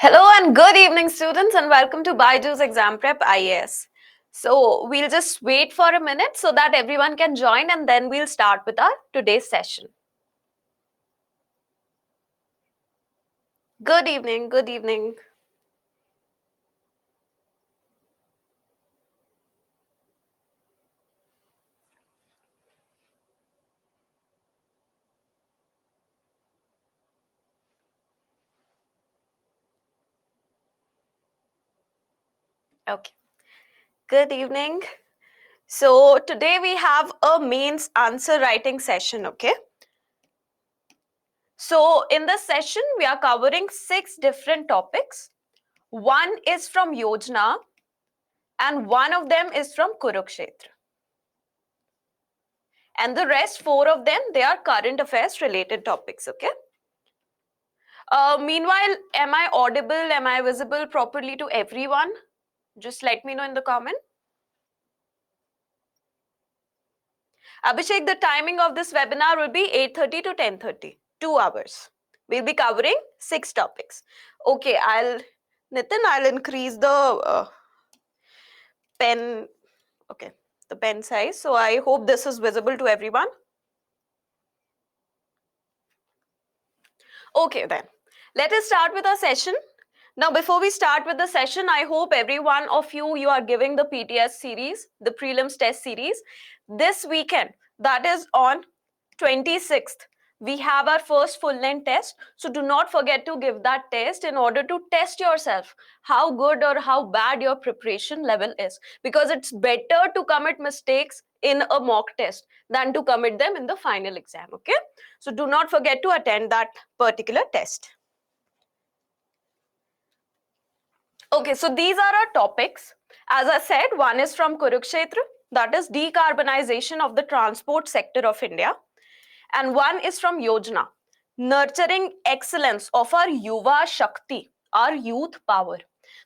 Hello and good evening, students, and welcome to Baiju's Exam Prep IAS. So, we'll just wait for a minute so that everyone can join, and then we'll start with our today's session. Good evening, good evening. Okay, good evening. So, today we have a mains answer writing session, okay? So, in this session, we are covering 6 different topics. One is from Yojana, and one of them is from Kurukshetra. And the rest 4 of them, they are current affairs related topics, okay? Meanwhile, am I audible? Am I visible properly to everyone? Just let me know in the comment. Abhishek, the timing of this webinar will be 8:30 to 10:30, 2 hours. We'll be covering 6 topics. Okay, Nitin, I'll increase the pen, okay, the pen size. So I hope this is visible to everyone. Okay, then. Let us start with our session. Now, before we start with the session, I hope every one of you are giving the PTS series, the prelims test series. This weekend, that is on 26th, we have our first full length test. So do not forget to give that test in order to test yourself how good or how bad your preparation level is. Because it's better to commit mistakes in a mock test than to commit them in the final exam, okay? So do not forget to attend that particular test. Okay, so these are our topics. As I said, one is from Kurukshetra, that is decarbonization of the transport sector of India. And one is from Yojana, nurturing excellence of our Yuva Shakti, our youth power.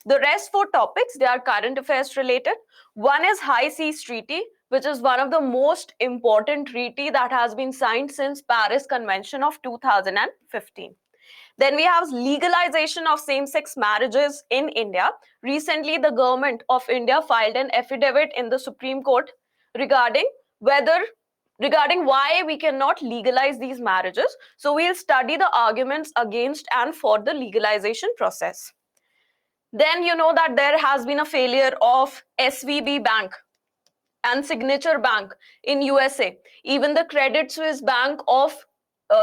The rest 4 topics, they are current affairs related. One is High Seas Treaty, which is one of the most important treaty that has been signed since Paris Convention of 2015. Then we have legalization of same-sex marriages in India. Recently, the government of India filed an affidavit in the Supreme Court regarding why we cannot legalize these marriages. So we'll study the arguments against and for the legalization process. Then you know that there has been a failure of SVB Bank and Signature Bank in USA. Even the Credit Suisse Bank of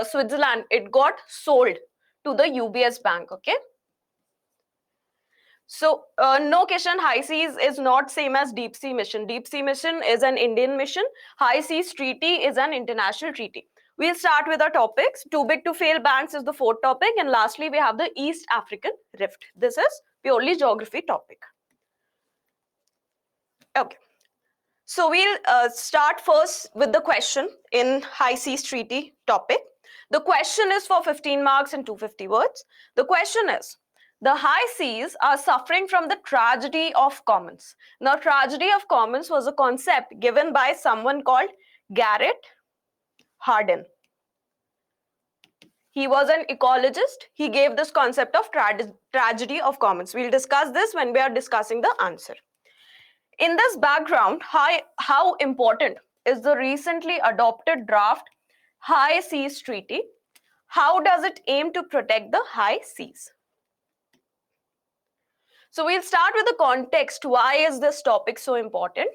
Switzerland, it got sold to the UBS Bank, okay? So, no, Kishan, High Seas is not same as Deep Sea Mission. Deep Sea Mission is an Indian mission. High Seas Treaty is an international treaty. We'll start with our topics. Too big to fail banks is the 4th topic. And lastly, we have the East African Rift. This is purely geography topic. Okay. So we'll start first with the question in High Seas Treaty topic. The question is for 15 marks and 250 words. The question is, the high seas are suffering from the tragedy of commons. Now, tragedy of commons was a concept given by someone called Garrett Hardin. He was an ecologist. He gave this concept of tragedy of commons. We'll discuss this when we are discussing the answer. In this background, how important is the recently adopted draft High Seas Treaty? How does it aim to protect the high seas? So we'll start with the context. Why is this topic so important?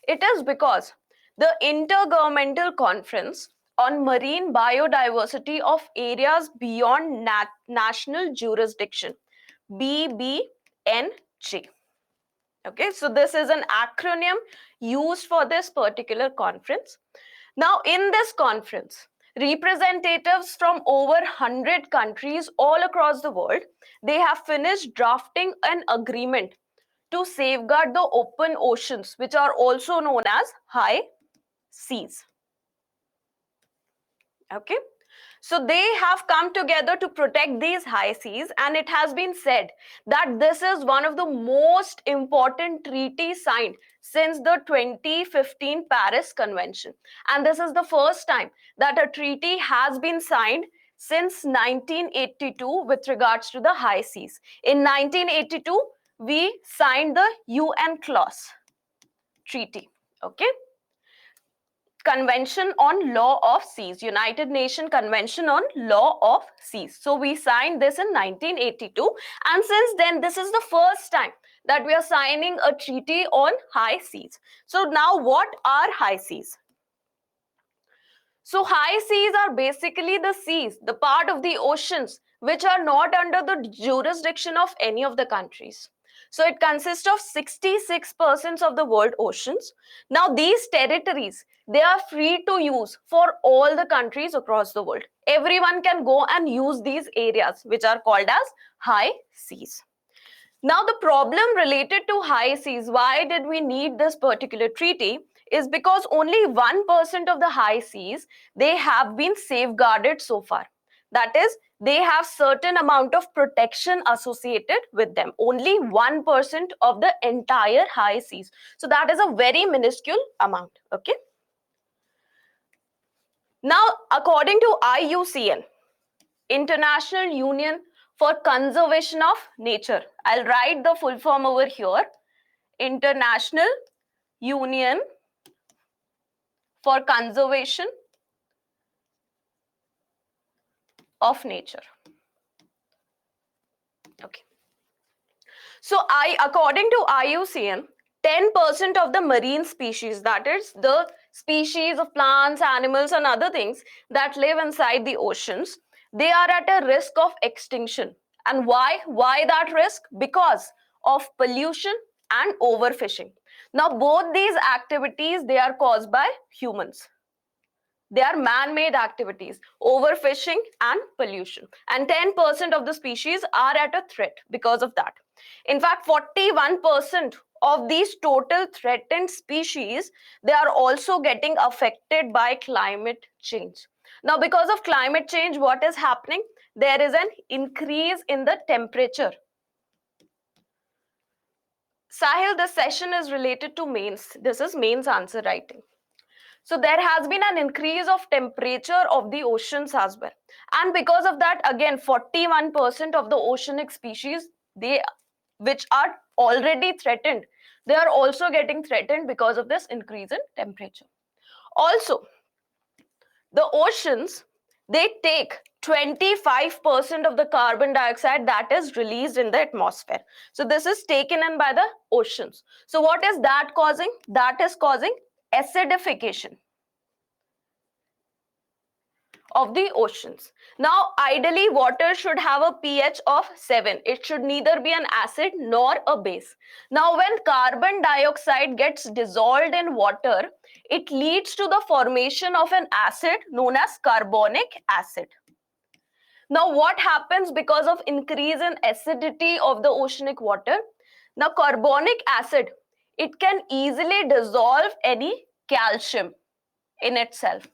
It is because the Intergovernmental Conference on Marine Biodiversity of Areas Beyond National Jurisdiction, BBNJ. Okay, so this is an acronym used for this particular conference. Now, in this conference, representatives from over 100 countries all across the world, they have finished drafting an agreement to safeguard the open oceans, which are also known as high seas. Okay. So they have come together to protect these high seas, and it has been said that this is one of the most important treaties signed since the 2015 Paris Convention. And this is the first time that a treaty has been signed since 1982 with regards to the high seas. In 1982, we signed the UN clause treaty, okay? Convention on Law of Seas, United Nations Convention on Law of Seas. So we signed this in 1982, and since then this is the first time that we are signing a treaty on high seas. So now what are high seas? So high seas are basically the seas, the part of the oceans which are not under the jurisdiction of any of the countries. So it consists of 66% of the world oceans. Now these territories, they are free to use for all the countries across the world. Everyone can go and use these areas which are called as high seas. Now, the problem related to high seas, why did we need this particular treaty, is because only 1% of the high seas, they have been safeguarded so far. That is, they have certain amount of protection associated with them. Only 1% of the entire high seas. So that is a very minuscule amount, okay? Now, according to IUCN, International Union for Conservation of Nature. I'll write the full form over here. International Union for Conservation of Nature. Okay. So according to IUCN, 10% of the marine species, that is the species of plants, animals and other things that live inside the oceans, they are at a risk of extinction. And why? Why that risk? Because of pollution and overfishing. Now both these activities, they are caused by humans. They are man-made activities, overfishing and pollution. And 10% of the species are at a threat because of that. In fact, 41% of these total threatened species, they are also getting affected by climate change. Now, because of climate change, what is happening? There is an increase in the temperature. Sahil, this session is related to mains. This is mains answer writing. So there has been an increase of temperature of the oceans as well. And because of that, again, 41% of the oceanic species, which are already threatened, they are also getting threatened because of this increase in temperature. Also, the oceans, they take 25% of the carbon dioxide that is released in the atmosphere. So this is taken in by the oceans. So what is that causing? That is causing acidification of the oceans. Now, ideally, water should have a pH of 7. It should neither be an acid nor a base. Now, when carbon dioxide gets dissolved in water, it leads to the formation of an acid known as carbonic acid. Now, what happens because of increase in acidity of the oceanic water? Now, carbonic acid, it can easily dissolve any calcium in itself.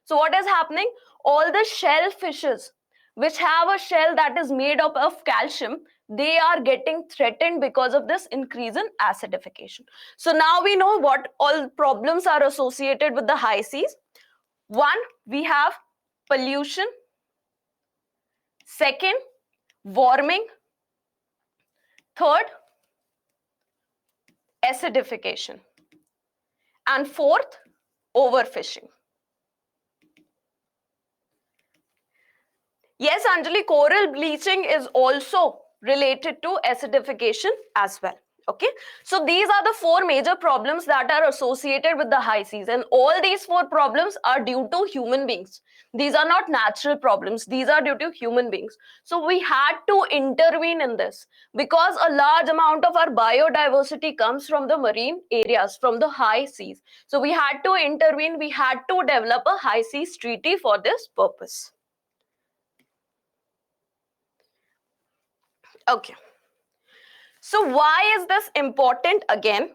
So what is happening? All the shellfishes which have a shell that is made up of calcium, they are getting threatened because of this increase in acidification. So now we know what all problems are associated with the high seas. One, we have pollution. Second, warming. Third, acidification. And fourth, overfishing. Yes, Anjali, coral bleaching is also related to acidification as well. Okay, so these are the 4 major problems that are associated with the high seas, and all these 4 problems are due to human beings. These are not natural problems, these are due to human beings. So we had to intervene in this because a large amount of our biodiversity comes from the marine areas, from the high seas. So we had to intervene, we had to develop a high seas treaty for this purpose. Okay. So why is this important? Again,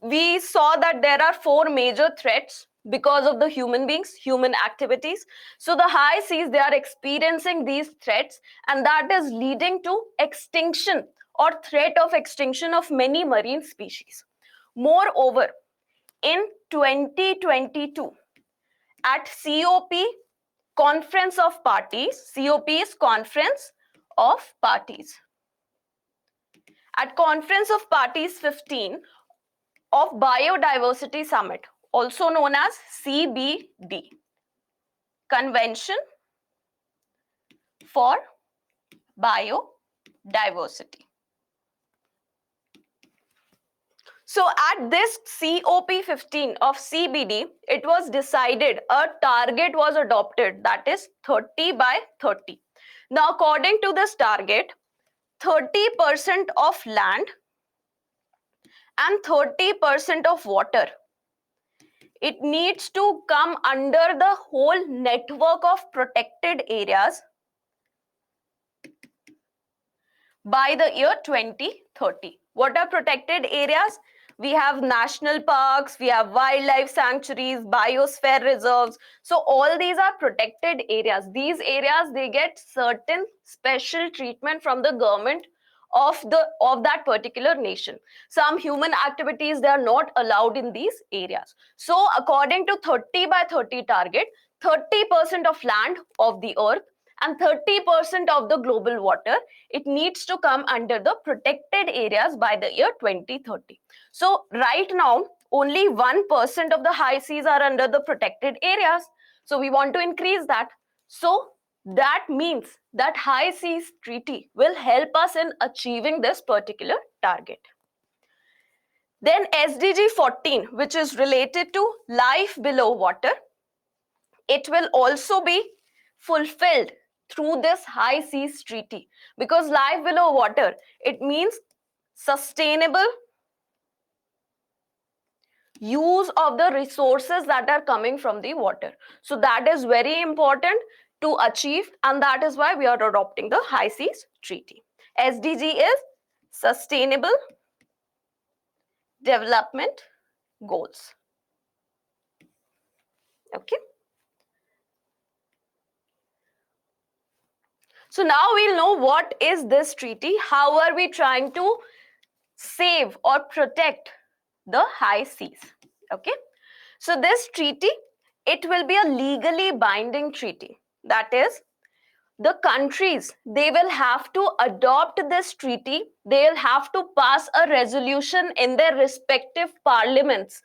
we saw that there are 4 major threats because of the human beings, human activities. So the high seas, they are experiencing these threats, and that is leading to extinction or threat of extinction of many marine species. Moreover, in 2022, at COP Conference of Parties. COP is Conference of Parties. At Conference of Parties 15 of Biodiversity Summit, also known as CBD, Convention for Biodiversity. So at this COP15 of CBD, it was decided, a target was adopted, that is 30 by 30. Now, according to this target, 30% of land and 30% of water, it needs to come under the whole network of protected areas by the year 2030. What are protected areas? We have national parks, we have wildlife sanctuaries, biosphere reserves. So all these are protected areas. These areas, they get certain special treatment from the government of that particular nation. Some human activities, they are not allowed in these areas. So according to 30 by 30 target, 30% of land of the earth and 30% of the global water, it needs to come under the protected areas by the year 2030. So right now, only 1% of the high seas are under the protected areas. So we want to increase that. So that means that high seas treaty will help us in achieving this particular target. Then SDG 14, which is related to life below water, it will also be fulfilled through this high seas treaty, because life below water, it means sustainable use of the resources that are coming from the water. So that is very important to achieve, and that is why we are adopting the high seas treaty. SDG is sustainable development goals. Okay. So now we'll know what is this treaty, how are we trying to save or protect the high seas. Okay. So this treaty, it will be a legally binding treaty. That is, the countries, they will have to adopt this treaty. They'll have to pass a resolution in their respective parliaments,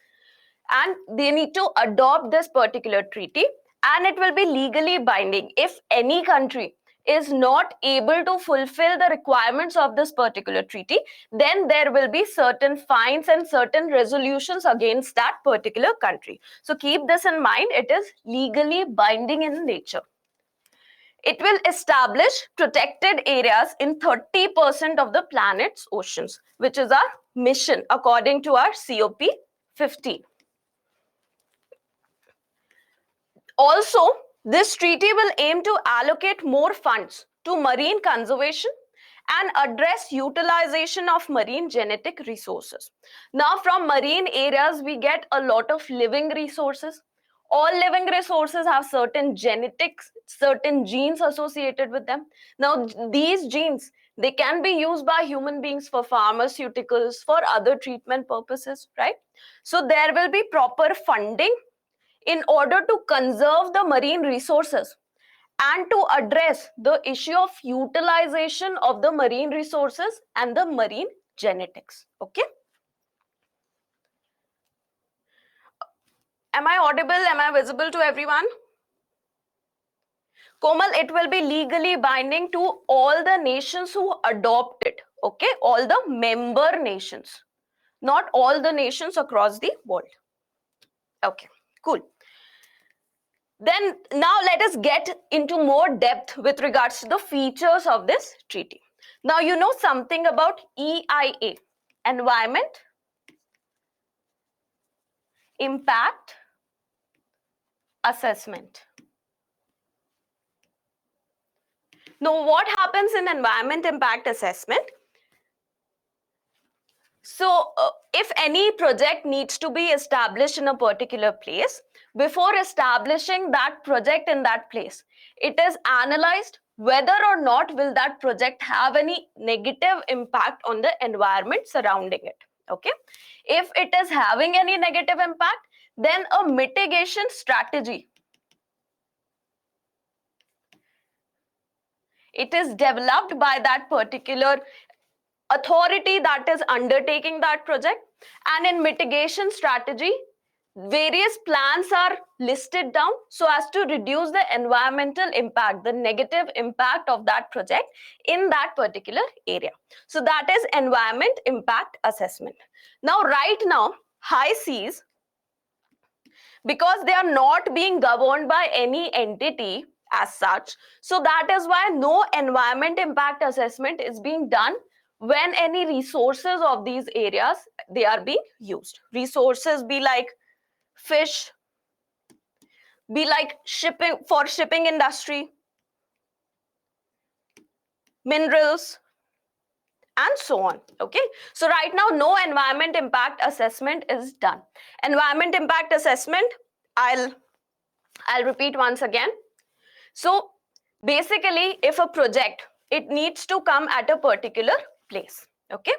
and they need to adopt this particular treaty, and it will be legally binding. If any country is not able to fulfill the requirements of this particular treaty, then there will be certain fines and certain resolutions against that particular country. So keep this in mind, it is legally binding in nature. It will establish protected areas in 30% of the planet's oceans, which is our mission according to our COP 15. Also, this treaty will aim to allocate more funds to marine conservation and address utilization of marine genetic resources. Now, from marine areas, we get a lot of living resources. All living resources have certain genetics, certain genes associated with them. Now, these genes, they can be used by human beings for pharmaceuticals, for other treatment purposes, right? So there will be proper funding in order to conserve the marine resources and to address the issue of utilization of the marine resources and the marine genetics. Okay. Am I audible? Am I visible to everyone? Komal, it will be legally binding to all the nations who adopt it. Okay, all the member nations, not all the nations across the world. Okay, cool. Then now let us get into more depth with regards to the features of this treaty. Now you know something about EIA, Environment Impact Assessment. Now what happens in Environment Impact Assessment? So if any project needs to be established in a particular place, before establishing that project in that place, it is analyzed whether or not will that project have any negative impact on the environment surrounding it. Okay. If it is having any negative impact, then a mitigation strategy It is developed by that particular authority that is undertaking that project. And in mitigation strategy, various plans are listed down so as to reduce the environmental impact, the negative impact of that project in that particular area. So that is environment impact assessment. Now, right now, high seas, because they are not being governed by any entity as such, so that is why no environment impact assessment is being done when any resources of these areas they are being used. Resources be like fish, be like shipping, for shipping industry, minerals, and so on. Okay, so right now no environment impact assessment is done. Environment impact assessment, I'll repeat once again. So basically, if a project, it needs to come at a particular place. Okay,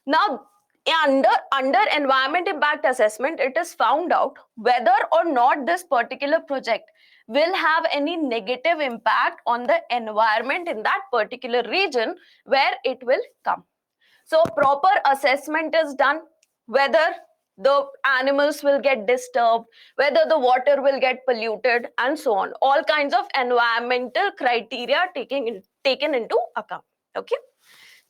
now under environment impact assessment, it is found out whether or not this particular project will have any negative impact on the environment in that particular region where it will come. So proper assessment is done, whether the animals will get disturbed, whether the water will get polluted, and so on. All kinds of environmental criteria taken into account. Okay.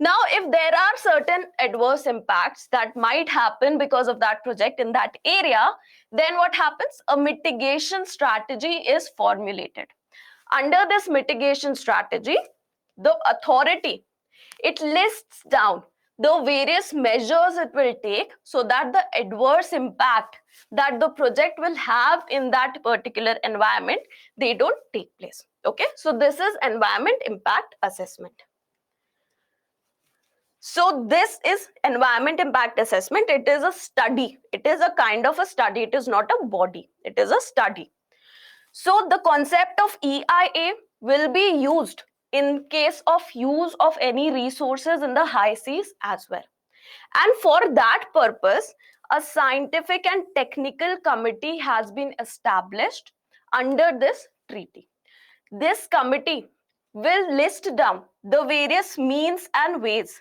Now, if there are certain adverse impacts that might happen because of that project in that area, then what happens? A mitigation strategy is formulated. Under this mitigation strategy, the authority, it lists down the various measures it will take so that the adverse impact that the project will have in that particular environment, they don't take place. Okay, so this is environment impact assessment. So this is environment impact assessment. It is a study. It is a kind of a study. It is not a body. It is a study. So the concept of EIA will be used in case of use of any resources in the high seas as well. And for that purpose, a scientific and technical committee has been established under this treaty. This committee will list down the various means and ways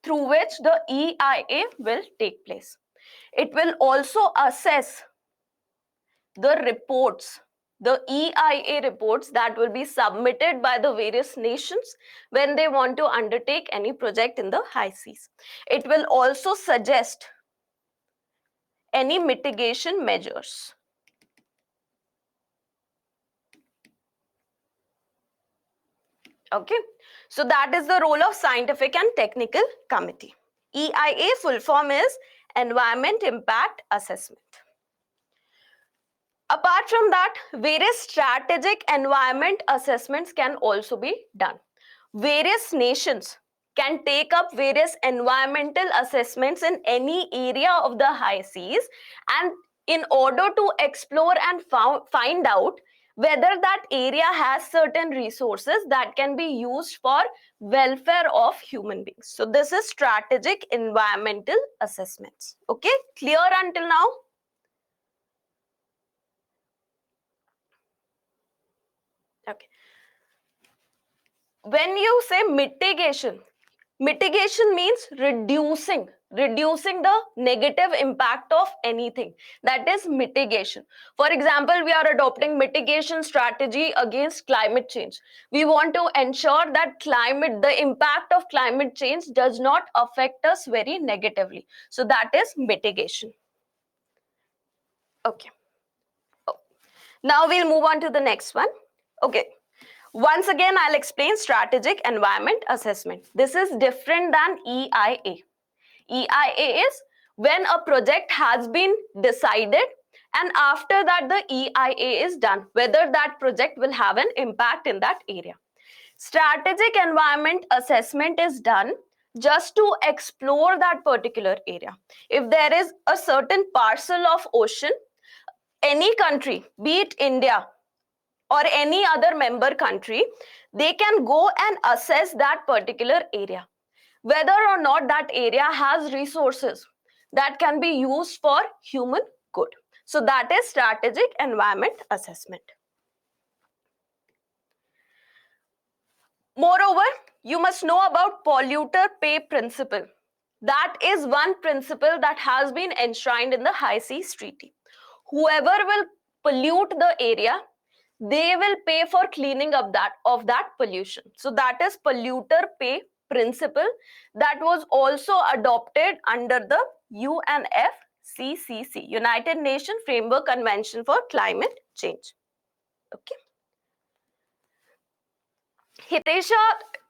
through which the EIA will take place. It will also assess the reports, the EIA reports that will be submitted by the various nations when they want to undertake any project in the high seas. It will also suggest any mitigation measures. Okay, so that is the role of scientific and technical committee. EIA full form is Environment Impact Assessment. Apart from that, various strategic environment assessments can also be done. Various nations can take up various environmental assessments in any area of the high seas, and in order to explore and find out whether that area has certain resources that can be used for welfare of human beings. So this is strategic environmental assessments. Okay, clear until now? Okay. When you say mitigation, mitigation means reducing the negative impact of anything. That is mitigation. For example, we are adopting mitigation strategy against climate change. We want to ensure that the impact of climate change does not affect us very negatively. So that is mitigation. Okay. Oh. Now we'll move on to the next one. Okay. Once again, I'll explain strategic environment assessment. This is different than EIA. EIA is when a project has been decided, and after that the EIA is done, whether that project will have an impact in that area. Strategic environment assessment is done just to explore that particular area. If there is a certain parcel of ocean, any country, be it India or any other member country, they can go and assess that particular area, whether or not that area has resources that can be used for human good. So that is strategic environment assessment. Moreover, you must know about polluter pay principle. That is one principle that has been enshrined in the High Seas Treaty. Whoever will pollute the area, they will pay for cleaning up that pollution. So that is polluter pay principle that was also adopted under the UNFCCC, United Nations Framework Convention for Climate Change. Okay. Hitesha,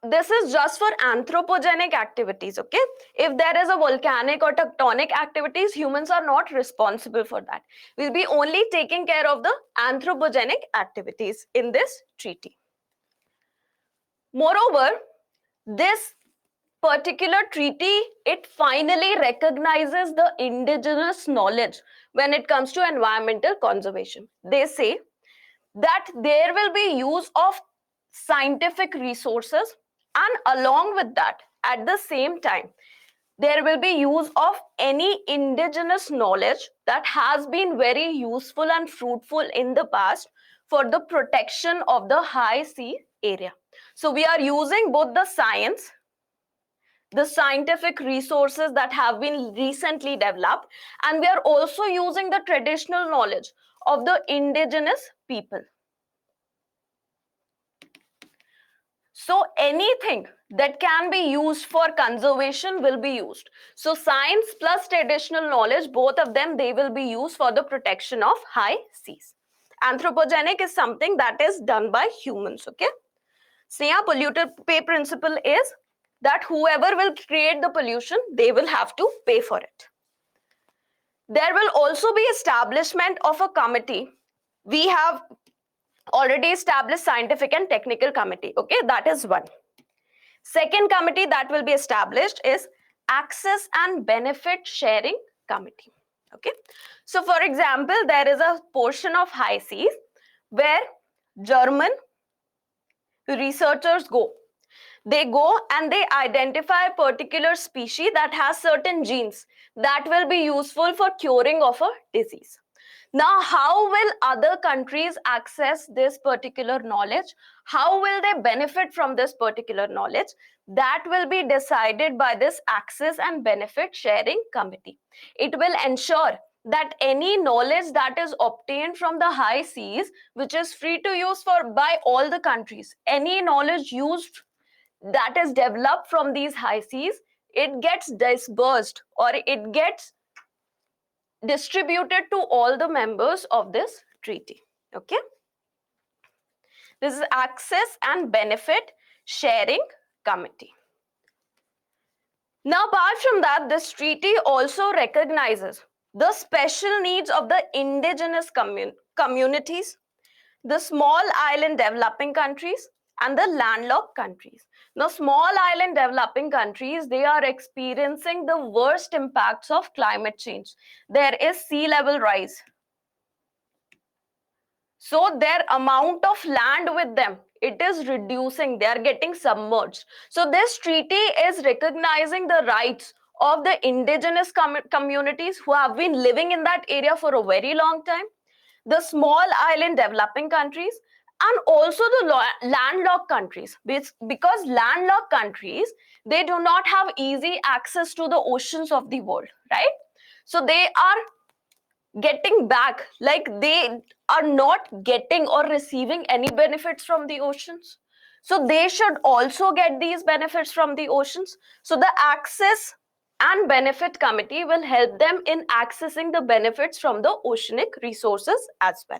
this is just for anthropogenic activities, okay? If there is a volcanic or tectonic activities, humans are not responsible for that. We'll be only taking care of the anthropogenic activities in this treaty. Moreover, this particular treaty, it finally recognizes the indigenous knowledge when it comes to environmental conservation. They say that there will be use of scientific resources, and along with that, at the same time, there will be use of any indigenous knowledge that has been very useful and fruitful in the past for the protection of the high sea area. So we are using both the science, the scientific resources that have been recently developed, and we are also using the traditional knowledge of the indigenous people. So anything that can be used for conservation will be used. So science plus traditional knowledge, both of them, they will be used for the protection of high seas. Anthropogenic is something that is done by humans, okay? So yeah, polluter pay principle is that whoever will create the pollution, they will have to pay for it. There will also be establishment of a committee. We have already established scientific and technical committee, okay? That is one. Second committee that will be established is access and benefit sharing committee, okay? So for example, there is a portion of high seas where German researchers go. They go and they identify a particular species that has certain genes that will be useful for curing of a disease. Now, how will other countries access this particular knowledge? How will they benefit from this particular knowledge? That will be decided by this access and benefit sharing committee. It will ensure that any knowledge that is obtained from the high seas, which is free to use by all the countries, any knowledge used that is developed from these high seas, it gets disbursed or it gets distributed to all the members of this treaty, okay? This is access and benefit sharing committee. Now, apart from that, this treaty also recognizes the special needs of the indigenous communities, the small island developing countries, and the landlocked countries. Now, small island developing countries, they are experiencing the worst impacts of climate change. There is sea level rise. So their amount of land with them, it is reducing. They are getting submerged. So this treaty is recognizing the rights of the indigenous communities who have been living in that area for a very long time, the small island developing countries, and also the landlocked countries, because landlocked countries, they do not have easy access to the oceans of the world, right? So they are getting back, like they are not getting or receiving any benefits from the oceans. So they should also get these benefits from the oceans. So the access and benefit committee will help them in accessing the benefits from the oceanic resources as well.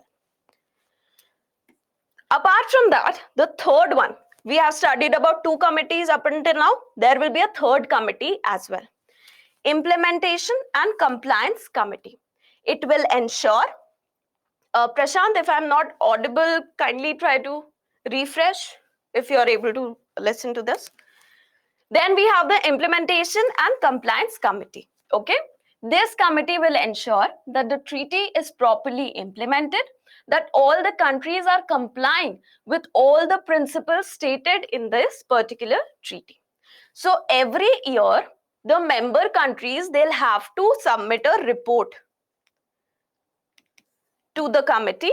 Apart from that, the third one, we have studied about 2 committees up until now. There will be a third committee as well. Implementation and Compliance Committee. It will ensure, Prashant, if I'm not audible, kindly try to refresh if you're able to listen to this. Then we have the Implementation and Compliance Committee, okay? This committee will ensure that the treaty is properly implemented, that all the countries are complying with all the principles stated in this particular treaty. So every year, the member countries, they'll have to submit a report to the committee,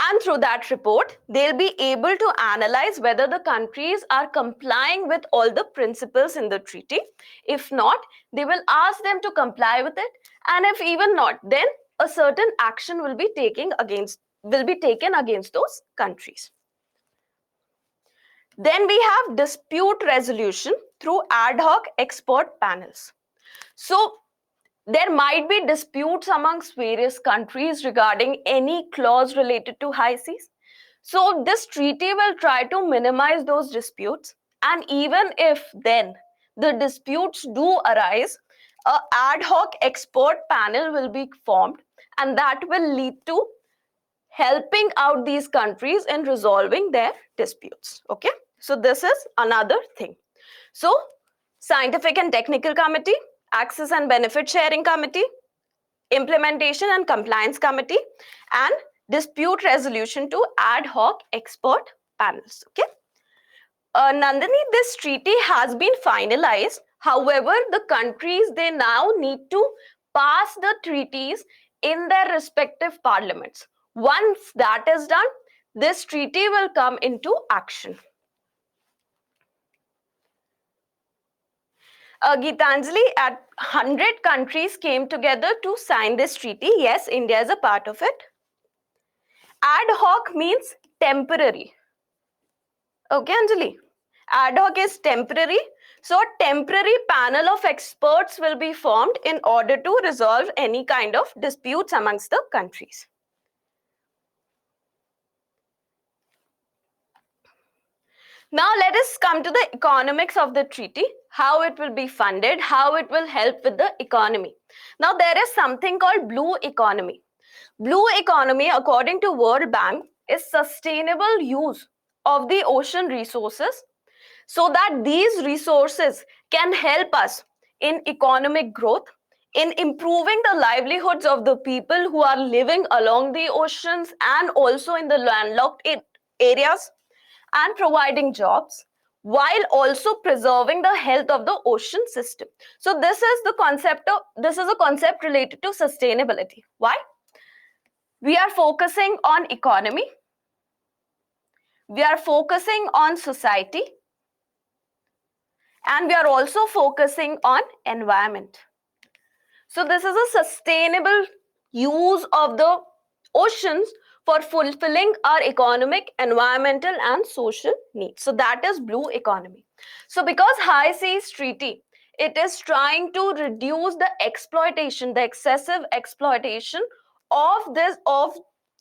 And through that report, they'll be able to analyze whether the countries are complying with all the principles in the treaty. If not, they will ask them to comply with it. And if even not, then a certain action will be taken against those countries. Then we have dispute resolution through ad hoc expert panels. So there might be disputes amongst various countries regarding any clause related to high seas. So this treaty will try to minimize those disputes, and even if then the disputes do arise, a ad hoc expert panel will be formed, and that will lead to helping out these countries in resolving their disputes. Okay, so this is another thing. So scientific and technical committee, access and benefit sharing committee, implementation and compliance committee, and dispute resolution to ad hoc expert panels. Okay, Nandini, this treaty has been finalized. However, the countries, they now need to pass the treaties in their respective parliaments. Once that is done, this treaty will come into action. Gitanjali, at 100 countries came together to sign this treaty. Yes, India is a part of it. Ad hoc means temporary. Okay, Anjali. Ad hoc is temporary. So a temporary panel of experts will be formed in order to resolve any kind of disputes amongst the countries. Now let us come to the economics of the treaty, how it will be funded, how it will help with the economy. Now there is something called blue economy. Blue economy, according to World Bank, is sustainable use of the ocean resources so that these resources can help us in economic growth, in improving the livelihoods of the people who are living along the oceans and also in the landlocked areas, and providing jobs while also preserving the health of the ocean system. So this is a concept related to sustainability. Why? We are focusing on economy, we are focusing on society, and we are also focusing on environment. So this is a sustainable use of the oceans for fulfilling our economic, environmental, and social needs. So that is blue economy. So because High Seas Treaty, it is trying to reduce the exploitation, the excessive exploitation of the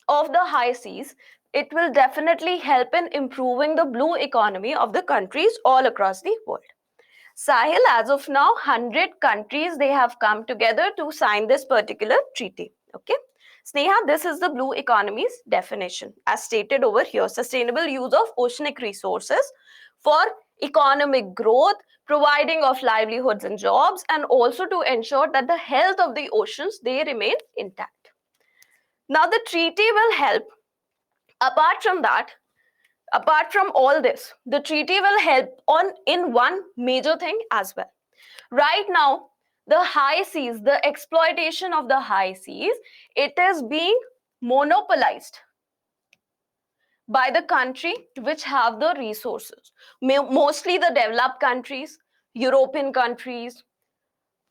high seas, it will definitely help in improving the blue economy of the countries all across the world. Sahil, as of now, 100 countries, they have come together to sign this particular treaty. Okay. Sneha, this is the blue economy's definition as stated over here. Sustainable use of oceanic resources for economic growth, providing of livelihoods and jobs, and also to ensure that the health of the oceans, they remain intact. Now, the treaty will help. Apart from all this, the treaty will help in one major thing as well. Right now, the high seas, the exploitation of the high seas, it is being monopolized by the country which have the resources. Mostly the developed countries, European countries,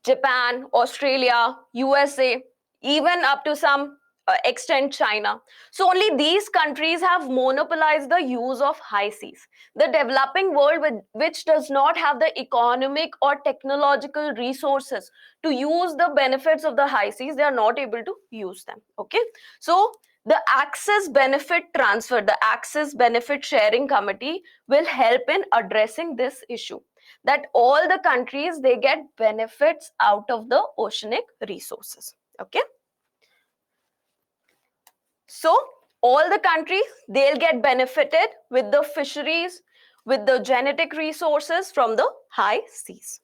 Japan, Australia, USA, even up to some extent China. So only these countries have monopolized the use of high seas. The developing world, which does not have the economic or technological resources to use the benefits of the high seas, they are not able to use them. Okay, so the access benefit transfer, the access benefit sharing committee will help in addressing this issue, that all the countries, they get benefits out of the oceanic resources. Okay, so all the countries, they'll get benefited with the fisheries, with the genetic resources from the high seas.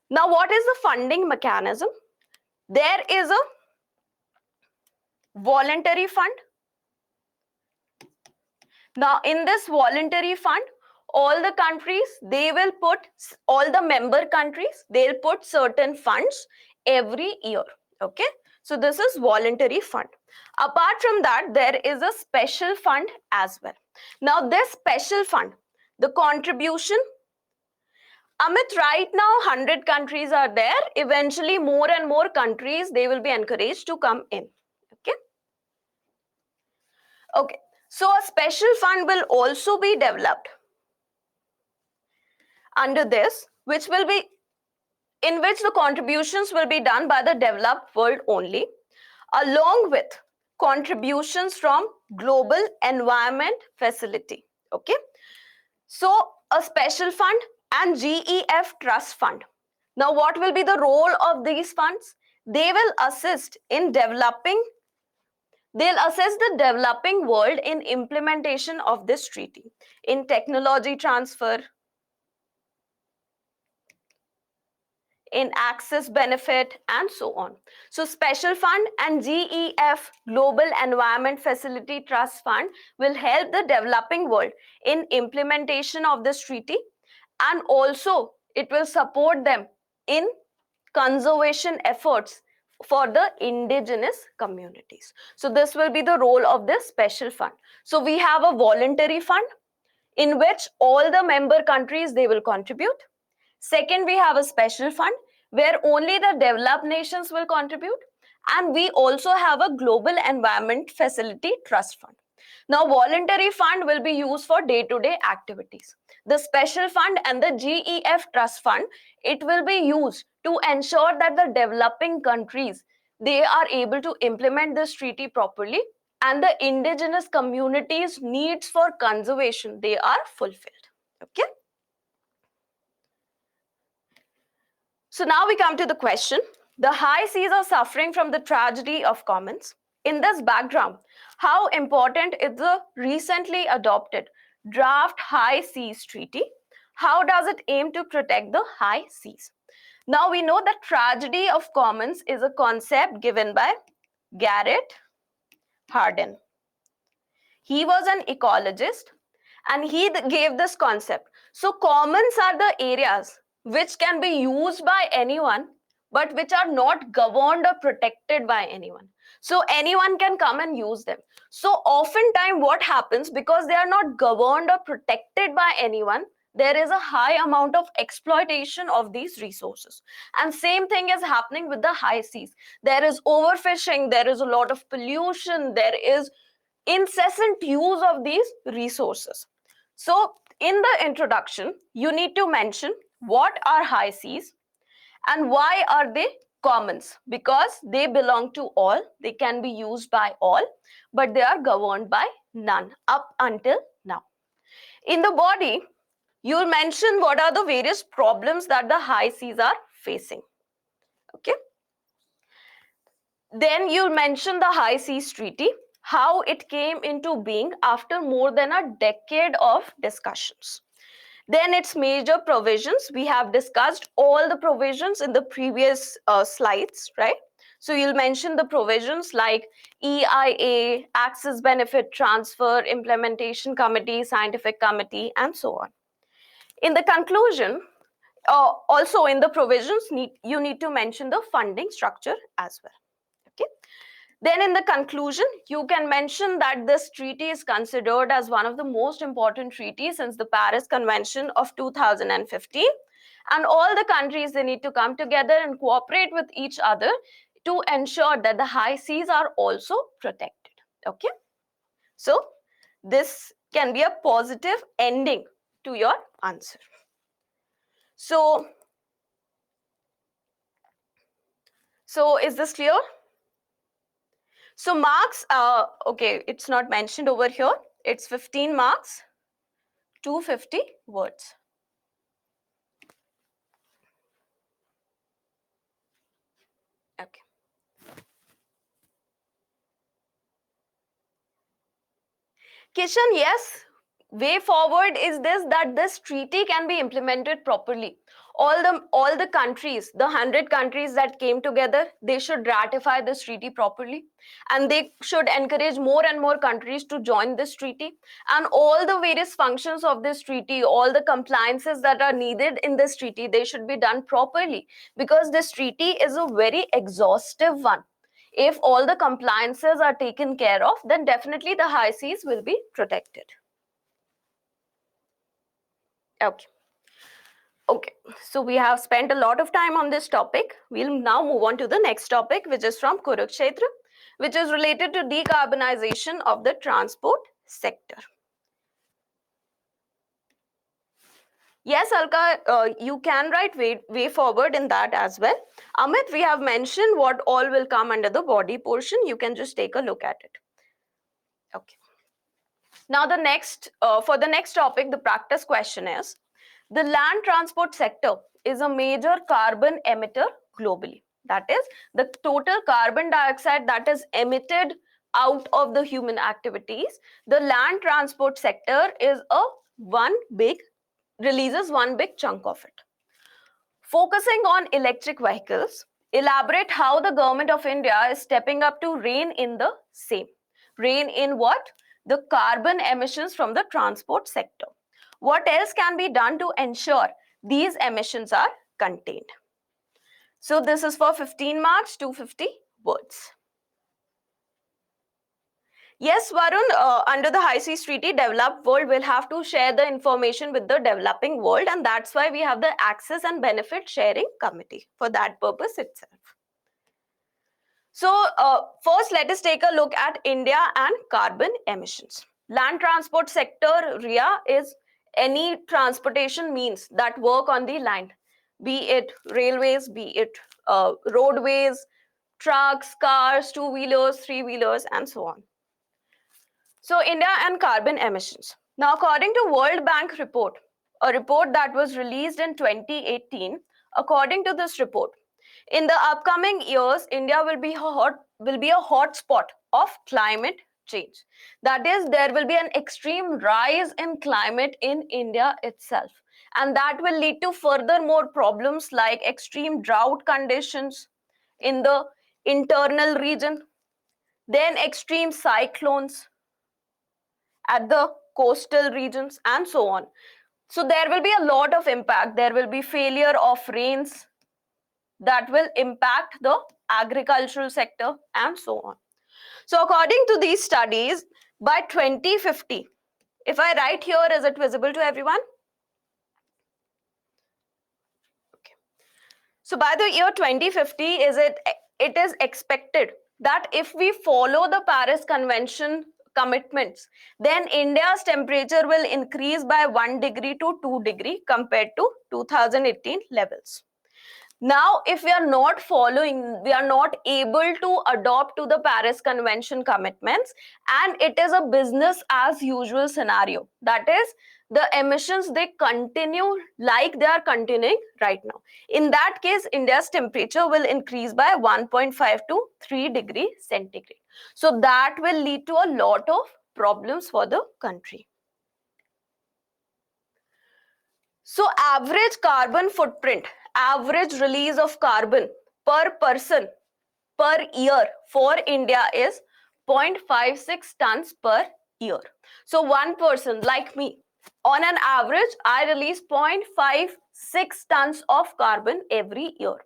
Now, what is the funding mechanism? There is a voluntary fund. Now, in this voluntary fund, all the countries, they will put, all the member countries, they'll put certain funds every year. Okay, So this is voluntary fund. Apart from that, there is a special fund as well. Now this special fund, the contribution, Amit, right now 100 countries are there. Eventually more and more countries, they will be encouraged to come in. Okay. Okay. So a special fund will also be developed under this, which will be in which the contributions will be done by the developed world only, along with contributions from Global Environment Facility. Okay. So a special fund and GEF Trust Fund. Now what will be the role of these funds? They will assist in developing, they'll assess the developing world in implementation of this treaty, in technology transfer, in access benefit, and so on. So special fund and GEF, Global Environment Facility Trust Fund, will help the developing world in implementation of this treaty, and also it will support them in conservation efforts for the indigenous communities. So this will be the role of this special fund. So we have a voluntary fund in which all the member countries, they will contribute. Second, we have a special fund where only the developed nations will contribute. And we also have a Global Environment Facility Trust Fund. Now, voluntary fund will be used for day-to-day activities. The special fund and the GEF Trust Fund, it will be used to ensure that the developing countries, they are able to implement this treaty properly, and the indigenous communities' needs for conservation, they are fulfilled. Okay. So now we come to the question. The high seas are suffering from the tragedy of commons. In this background, how important is the recently adopted Draft High Seas Treaty? How does it aim to protect the high seas? Now we know that tragedy of commons is a concept given by Garrett Hardin. He was an ecologist and he gave this concept. So commons are the areas which can be used by anyone, but which are not governed or protected by anyone. So anyone can come and use them. So oftentimes what happens, because they are not governed or protected by anyone, there is a high amount of exploitation of these resources. And same thing is happening with the high seas. There is overfishing, there is a lot of pollution, there is incessant use of these resources. So in the introduction, you need to mention what are high seas and why are they commons, because they belong to all, they can be used by all, but they are governed by none up until now. In the body, you'll mention what are the various problems that the high seas are facing. Okay. Then you'll mention the High Seas Treaty, how it came into being after more than a decade of discussions. Then its major provisions. We have discussed all the provisions in the previous slides, right? So you'll mention the provisions like EIA, Access Benefit Transfer, Implementation Committee, Scientific Committee, and so on. In the conclusion, also in the provisions, you need to mention the funding structure as well. Okay. Then in the conclusion, you can mention that this treaty is considered as one of the most important treaties since the Paris Convention of 2015. And all the countries, they need to come together and cooperate with each other to ensure that the high seas are also protected. Okay. So this can be a positive ending to your answer. So is this clear? So marks, okay, it's not mentioned over here. It's 15 marks, 250 words. Okay. Kishan, yes, way forward is this, that this treaty can be implemented properly. All the countries, the 100 countries that came together, they should ratify this treaty properly, and they should encourage more and more countries to join this treaty, and all the various functions of this treaty, all the compliances that are needed in this treaty, they should be done properly, because this treaty is a very exhaustive one. If all the compliances are taken care of, then definitely the high seas will be protected. Okay. Okay, so we have spent a lot of time on this topic. We'll now move on to the next topic, which is from Kurukshetra, which is related to decarbonization of the transport sector. Yes, Alka, you can write way forward in that as well. Amit, we have mentioned what all will come under the body portion. You can just take a look at it. Okay. Now for the next topic, the practice question is, the land transport sector is a major carbon emitter globally. That is, the total carbon dioxide that is emitted out of the human activities, the land transport sector releases one big chunk of it. Focusing on electric vehicles, elaborate how the government of India is stepping up to rein in the same. Rein in what? The carbon emissions from the transport sector. What else can be done to ensure these emissions are contained? So this is for 15 marks, 250 words. Yes, Varun, under the High Seas Treaty, developed world will have to share the information with the developing world, and that's why we have the Access and Benefit Sharing Committee for that purpose itself. So first, let us take a look at India and carbon emissions. Land transport sector, RIA, is any transportation means that work on the land, be it railways, be it roadways, trucks, cars, two-wheelers, three-wheelers, and so on. So India and carbon emissions. Now, according to World Bank report, a report that was released in 2018, according to this report, in the upcoming years, India will be a hotspot of climate change. That is, there will be an extreme rise in climate in India itself. And that will lead to further more problems like extreme drought conditions in the internal region, then extreme cyclones at the coastal regions, and so on. So there will be a lot of impact. There will be failure of rains that will impact the agricultural sector and so on. So according to these studies, by 2050, if I write here, is it visible to everyone? Okay. So by the year 2050, it is expected that if we follow the Paris Convention commitments, then India's temperature will increase by 1 degree to 2 degree compared to 2018 levels. Now, if we are not following, we are not able to adopt to the Paris Convention commitments, and it is a business as usual scenario. That is, the emissions, they continue like they are continuing right now. In that case, India's temperature will increase by 1.5 to 3 degrees centigrade. So that will lead to a lot of problems for the country. So average carbon footprint, average release of carbon per person per year for India is 0.56 tons per year. So one person like me, on an average, I release 0.56 tons of carbon every year.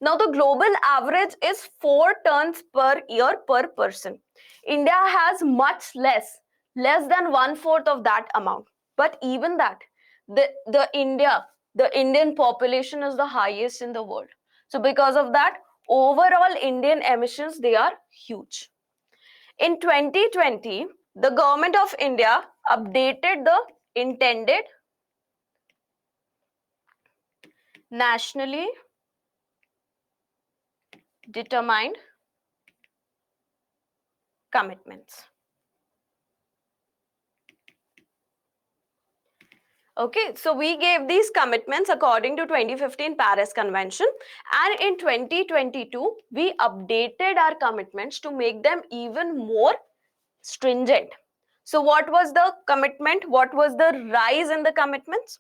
Now the global average is 4 tons per year per person. India has much less than 1/4 of that amount. But even that, the Indian population is the highest in the world. So because of that, overall Indian emissions, they are huge. In 2020, the government of India updated the intended nationally determined commitments. Okay, so we gave these commitments according to 2015 Paris Convention, and in 2022, we updated our commitments to make them even more stringent. So what was the commitment? What was the rise in the commitments?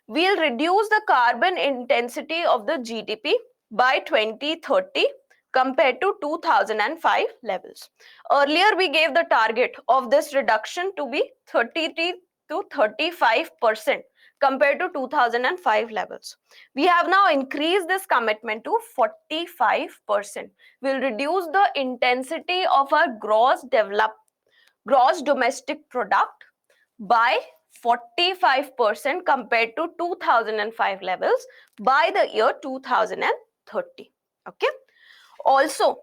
We'll reduce the carbon intensity of the GDP by 2030 compared to 2005 levels. Earlier, we gave the target of this reduction to be 33 to 35% compared to 2005 levels. We have now increased this commitment to 45%. We'll reduce the intensity of our gross domestic product by 45% compared to 2005 levels by the year 2030. Okay. Also,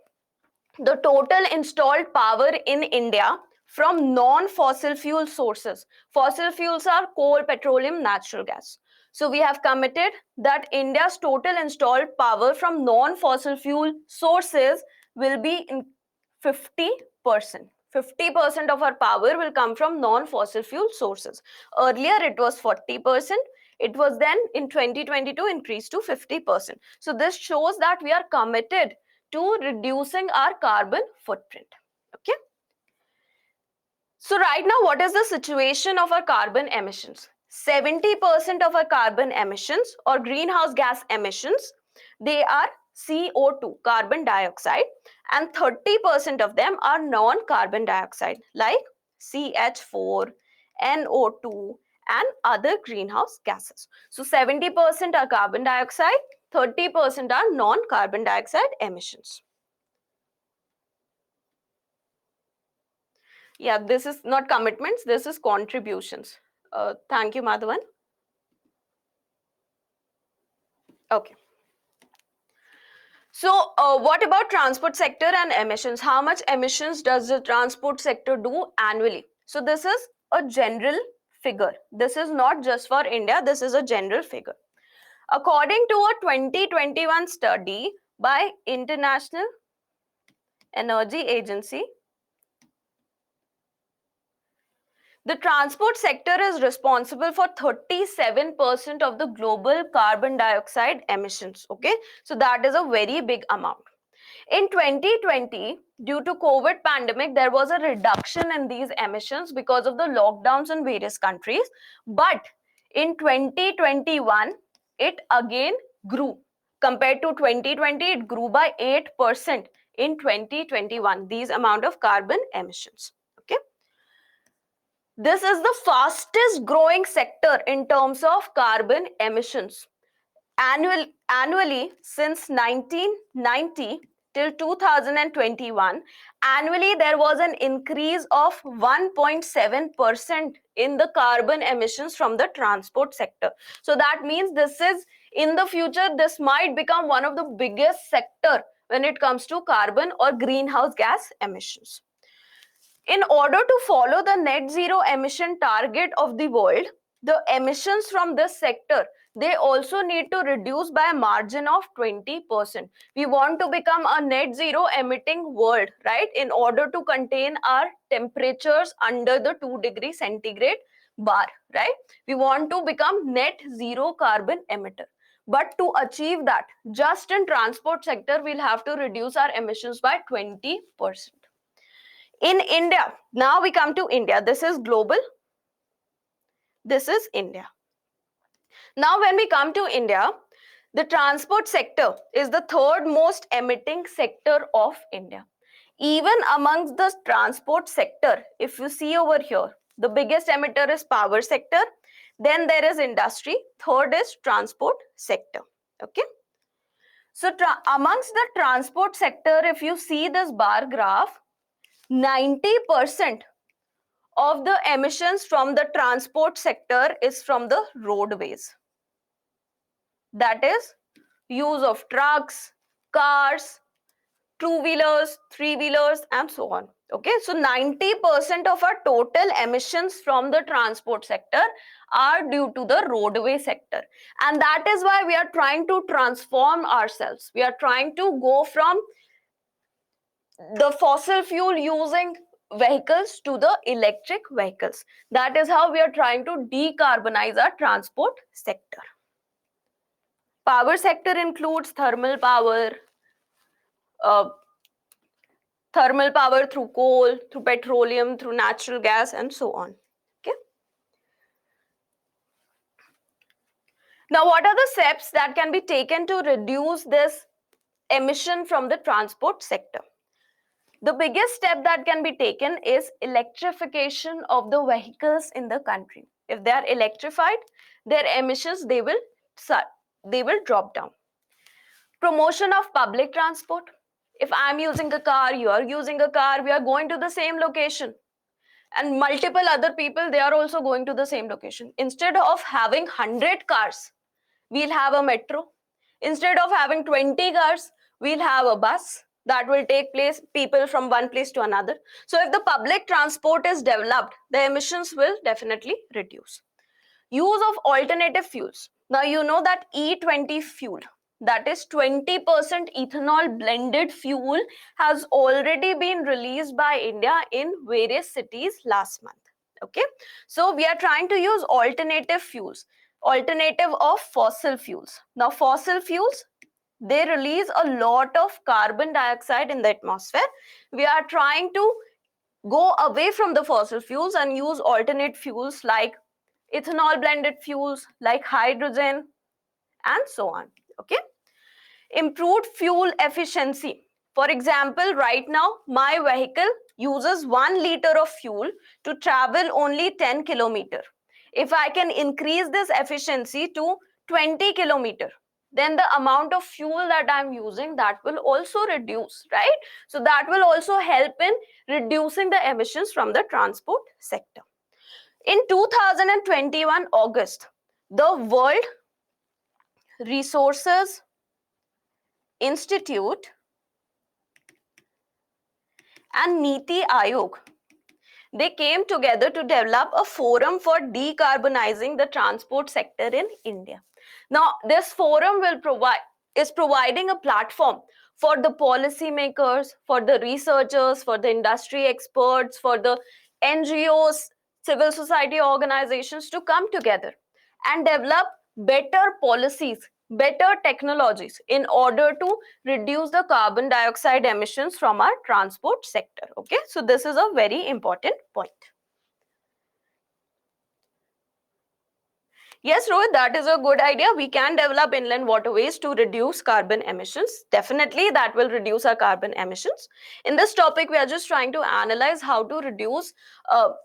the total installed power in India from non-fossil fuel sources. Fossil fuels are coal, petroleum, natural gas. So we have committed that India's total installed power from non-fossil fuel sources will be in 50%. 50% of our power will come from non-fossil fuel sources. Earlier it was 40%. It was then in 2022 increased to 50%. So this shows that we are committed to reducing our carbon footprint. Okay. So right now, what is the situation of our carbon emissions? 70% of our carbon emissions or greenhouse gas emissions, they are CO2, carbon dioxide, and 30% of them are non-carbon dioxide like CH4, NO2, and other greenhouse gases. So 70% are carbon dioxide, 30% are non-carbon dioxide emissions. Yeah, this is not commitments, this is contributions. Thank you, Madhavan. Okay. So what about transport sector and emissions? How much emissions does the transport sector do annually? So this is a general figure. This is not just for India, this is a general figure. According to a 2021 study by International Energy Agency, the transport sector is responsible for 37% of the global carbon dioxide emissions. Okay, so that is a very big amount. In 2020, due to COVID pandemic, there was a reduction in these emissions because of the lockdowns in various countries. But in 2021, it again grew. Compared to 2020, it grew by 8% in 2021, these amount of carbon emissions. Okay. This is the fastest growing sector in terms of carbon emissions. Annually since 1990 till 2021, annually there was an increase of 1.7% in the carbon emissions from the transport sector. So that means this is, in the future, this might become one of the biggest sector when it comes to carbon or greenhouse gas emissions. In order to follow the net zero emission target of the world, the emissions from this sector, they also need to reduce by a margin of 20%. We want to become a net zero emitting world, right? In order to contain our temperatures under the 2 degree centigrade bar, right? We want to become net zero carbon emitter. But to achieve that, just in transport sector, we'll have to reduce our emissions by 20%. In India, now we come to India. This is global. This is India. Now, when we come to India, the transport sector is the third most emitting sector of India. Even amongst the transport sector, if you see over here, the biggest emitter is power sector. Then there is industry. Third is transport sector. Okay. So amongst the transport sector, if you see this bar graph, 90% of the emissions from the transport sector is from the roadways. That is use of trucks, cars, two-wheelers, three-wheelers, and so on. Okay, so 90% of our total emissions from the transport sector are due to the roadway sector. And that is why we are trying to transform ourselves. We are trying to go from the fossil fuel using vehicles to the electric vehicles. That is how we are trying to decarbonize our transport sector. Power sector includes thermal power through coal, through petroleum, through natural gas, and so on. Okay. Now, what are the steps that can be taken to reduce this emission from the transport sector? The biggest step that can be taken is electrification of the vehicles in the country. If they are electrified, their emissions, they will drop down. Promotion of public transport. If I'm using a car, you are using a car, we are going to the same location, and multiple other people, they are also going to the same location. Instead of having 100 cars, we'll have a metro. Instead of having 20 cars, we'll have a bus that will take people from one place to another. So if the public transport is developed, the emissions will definitely reduce. Use of alternative fuels. Now you know that E20 fuel, that is 20% ethanol blended fuel, has already been released by India in various cities last month. Okay, so we are trying to use alternative fuels, alternative of fossil fuels. Now fossil fuels, they release a lot of carbon dioxide in the atmosphere. We are trying to go away from the fossil fuels and use alternate fuels like ethanol blended fuels, like hydrogen, and so on. Okay, improved fuel efficiency. For example, right now my vehicle uses 1 liter of fuel to travel only 10 kilometer. If I can increase this efficiency to 20 kilometer, then the amount of fuel that I'm using, that will also reduce, right? So that will also help in reducing the emissions from the transport sector. In 2021 August, the World Resources Institute and Niti Aayog, they came together to develop a forum for decarbonizing the transport sector in India. Now, this forum is providing a platform for the policymakers, for the researchers, for the industry experts, for the NGOs, civil society organizations to come together and develop better policies, better technologies in order to reduce the carbon dioxide emissions from our transport sector. Okay, so this is a very important point. Yes, Rohit, that is a good idea. We can develop inland waterways to reduce carbon emissions. Definitely, that will reduce our carbon emissions. In this topic, we are just trying to analyze how to reduce,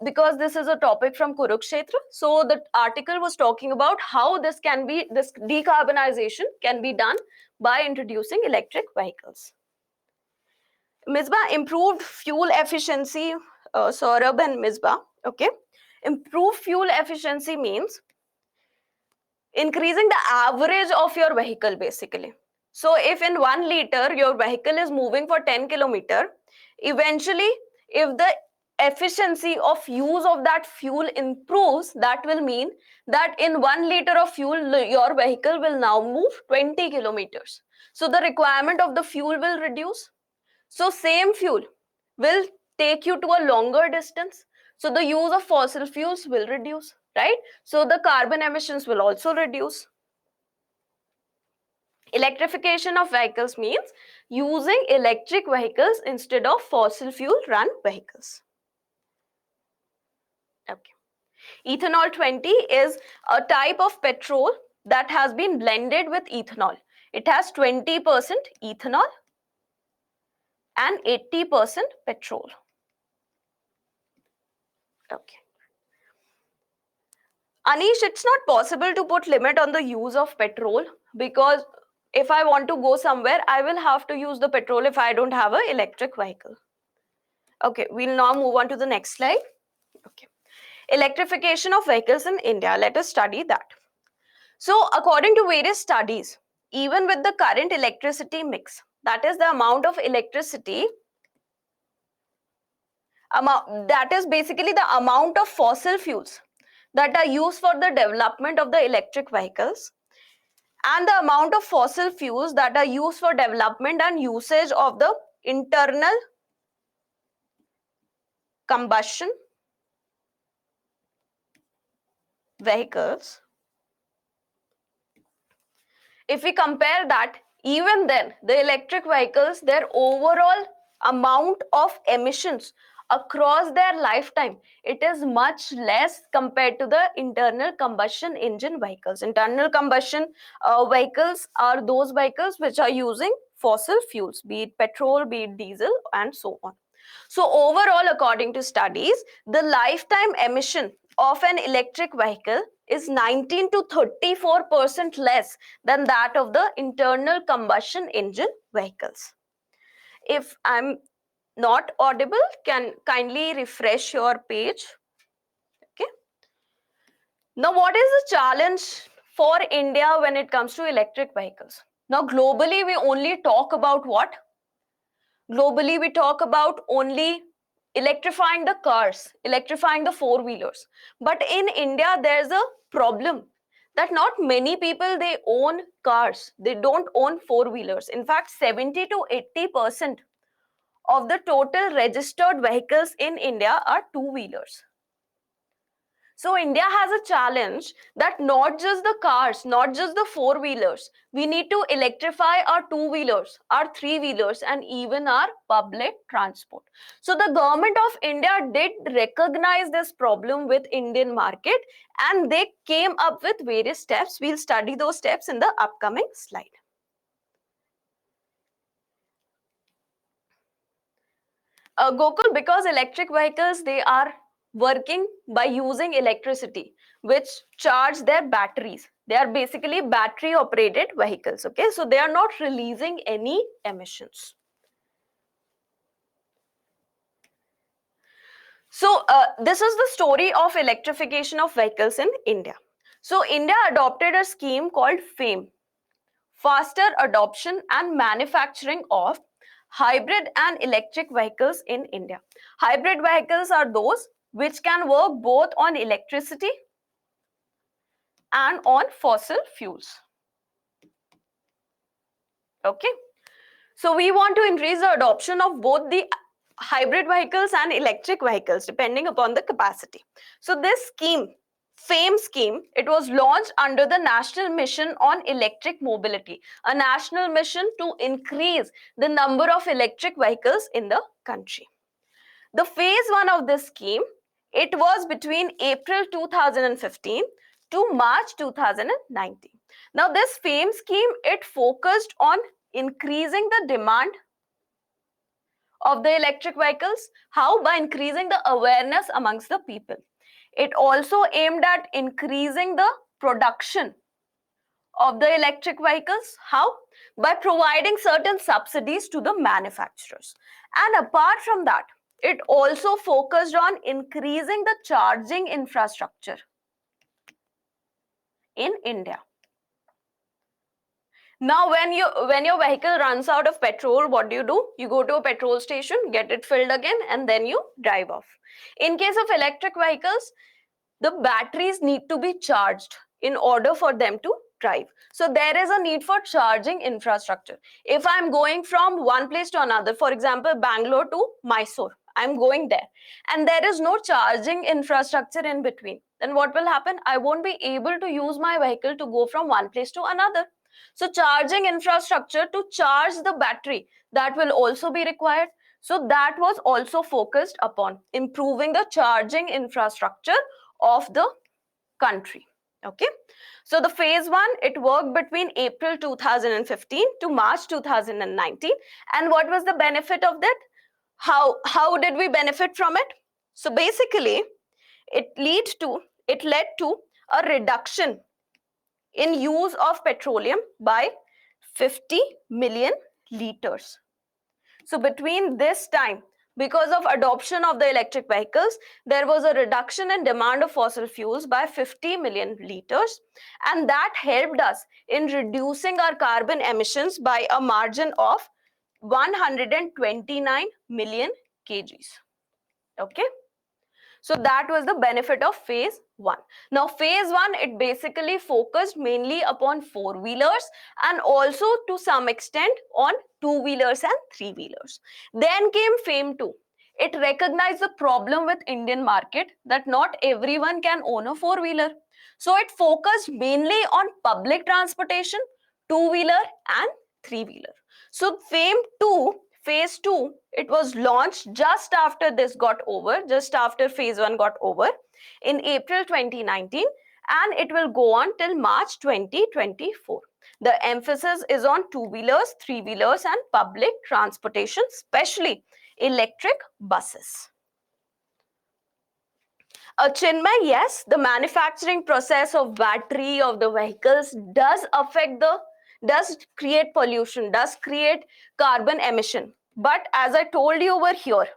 because this is a topic from Kurukshetra. So the article was talking about how this decarbonization can be done by introducing electric vehicles. Misbah, improved fuel efficiency, Saurabh and Misbah, okay. Improved fuel efficiency means increasing the average of your vehicle basically. So if in 1 liter your vehicle is moving for 10 kilometer, eventually if the efficiency of use of that fuel improves, that will mean that in 1 liter of fuel your vehicle will now move 20 kilometers. So the requirement of the fuel will reduce. So same fuel will take you to a longer distance. So the use of fossil fuels will reduce, right? So the carbon emissions will also reduce. Electrification of vehicles means using electric vehicles instead of fossil fuel run vehicles. Okay. Ethanol 20 is a type of petrol that has been blended with ethanol. It has 20% ethanol and 80% petrol. Okay. Anish, it's not possible to put limit on the use of petrol, because if I want to go somewhere, I will have to use the petrol if I don't have an electric vehicle. Okay, we'll now move on to the next slide. Okay. Electrification of vehicles in India. Let us study that. So, according to various studies, even with the current electricity mix, that is the amount of electricity, that is basically the amount of fossil fuels that are used for the development of the electric vehicles, and the amount of fossil fuels that are used for development and usage of the internal combustion vehicles. If we compare that, even then the electric vehicles, their overall amount of emissions across their lifetime, it is much less compared to the internal combustion engine vehicles. Internal combustion vehicles are those vehicles which are using fossil fuels, be it petrol, be it diesel, and so on. So overall, according to studies, the lifetime emission of an electric vehicle is 19 to 34% less than that of the internal combustion engine vehicles. If I'm not audible, can kindly refresh your page. Okay. Now, what is the challenge for India when it comes to electric vehicles? Now, globally, we only talk about what? Globally, we talk about only electrifying the cars, electrifying the four-wheelers. But in India, there's a problem that not many people, they own cars. They don't own four-wheelers. In fact, 70 to 80% of the total registered vehicles in India are two-wheelers. So India has a challenge that not just the cars, not just the four-wheelers, we need to electrify our two-wheelers, our three-wheelers, and even our public transport. So the government of India did recognize this problem with Indian market, and they came up with various steps. We'll study those steps in the upcoming slide. Gokul, because electric vehicles, they are working by using electricity, which charge their batteries. They are basically battery operated vehicles. Okay, so they are not releasing any emissions. So this is the story of electrification of vehicles in India. So India adopted a scheme called FAME, Faster Adoption and Manufacturing of Hybrid and Electric Vehicles in India. Hybrid vehicles are those which can work both on electricity and on fossil fuels. Okay. So we want to increase the adoption of both the hybrid vehicles and electric vehicles depending upon the capacity. So this scheme, FAME scheme, it was launched under the National Mission on Electric Mobility, a national mission to increase the number of electric vehicles in the country. The phase 1 of this scheme, it was between April 2015 to March 2019. Now this FAME scheme, it focused on increasing the demand of the electric vehicles. How? By increasing the awareness amongst the people. It also aimed at increasing the production of the electric vehicles. How? By providing certain subsidies to the manufacturers. And apart from that, it also focused on increasing the charging infrastructure in India. Now, when your vehicle runs out of petrol, what do? You go to a petrol station, get it filled again, and then you drive off. In case of electric vehicles, the batteries need to be charged in order for them to drive. So there is a need for charging infrastructure. If I'm going from one place to another, for example, Bangalore to Mysore, I'm going there, and there is no charging infrastructure in between, then what will happen? I won't be able to use my vehicle to go from one place to another. So charging infrastructure to charge the battery, that will also be required. So that was also focused upon improving the charging infrastructure of the country. Okay. So the phase 1, it worked between April 2015 to March 2019. And what was the benefit of that? How did we benefit from it? So basically, it led to a reduction in use of petroleum by 50 million liters. So between this time, because of adoption of the electric vehicles, there was a reduction in demand of fossil fuels by 50 million liters, and that helped us in reducing our carbon emissions by a margin of 129 million kgs. Okay. So that was the benefit of phase 1. Now phase 1, it basically focused mainly upon four-wheelers and also to some extent on two-wheelers and three-wheelers. Then came FAME 2. It recognized the problem with Indian market that not everyone can own a four-wheeler. So it focused mainly on public transportation, two-wheeler and three-wheeler. So FAME 2, phase 2, it was launched just after this got over, just after phase 1 got over in April 2019, and it will go on till March 2024. The emphasis is on two-wheelers, three-wheelers and public transportation, especially electric buses. Chinmay, yes, the manufacturing process of battery of the vehicles does create pollution, does create carbon emission. But as I told you over here,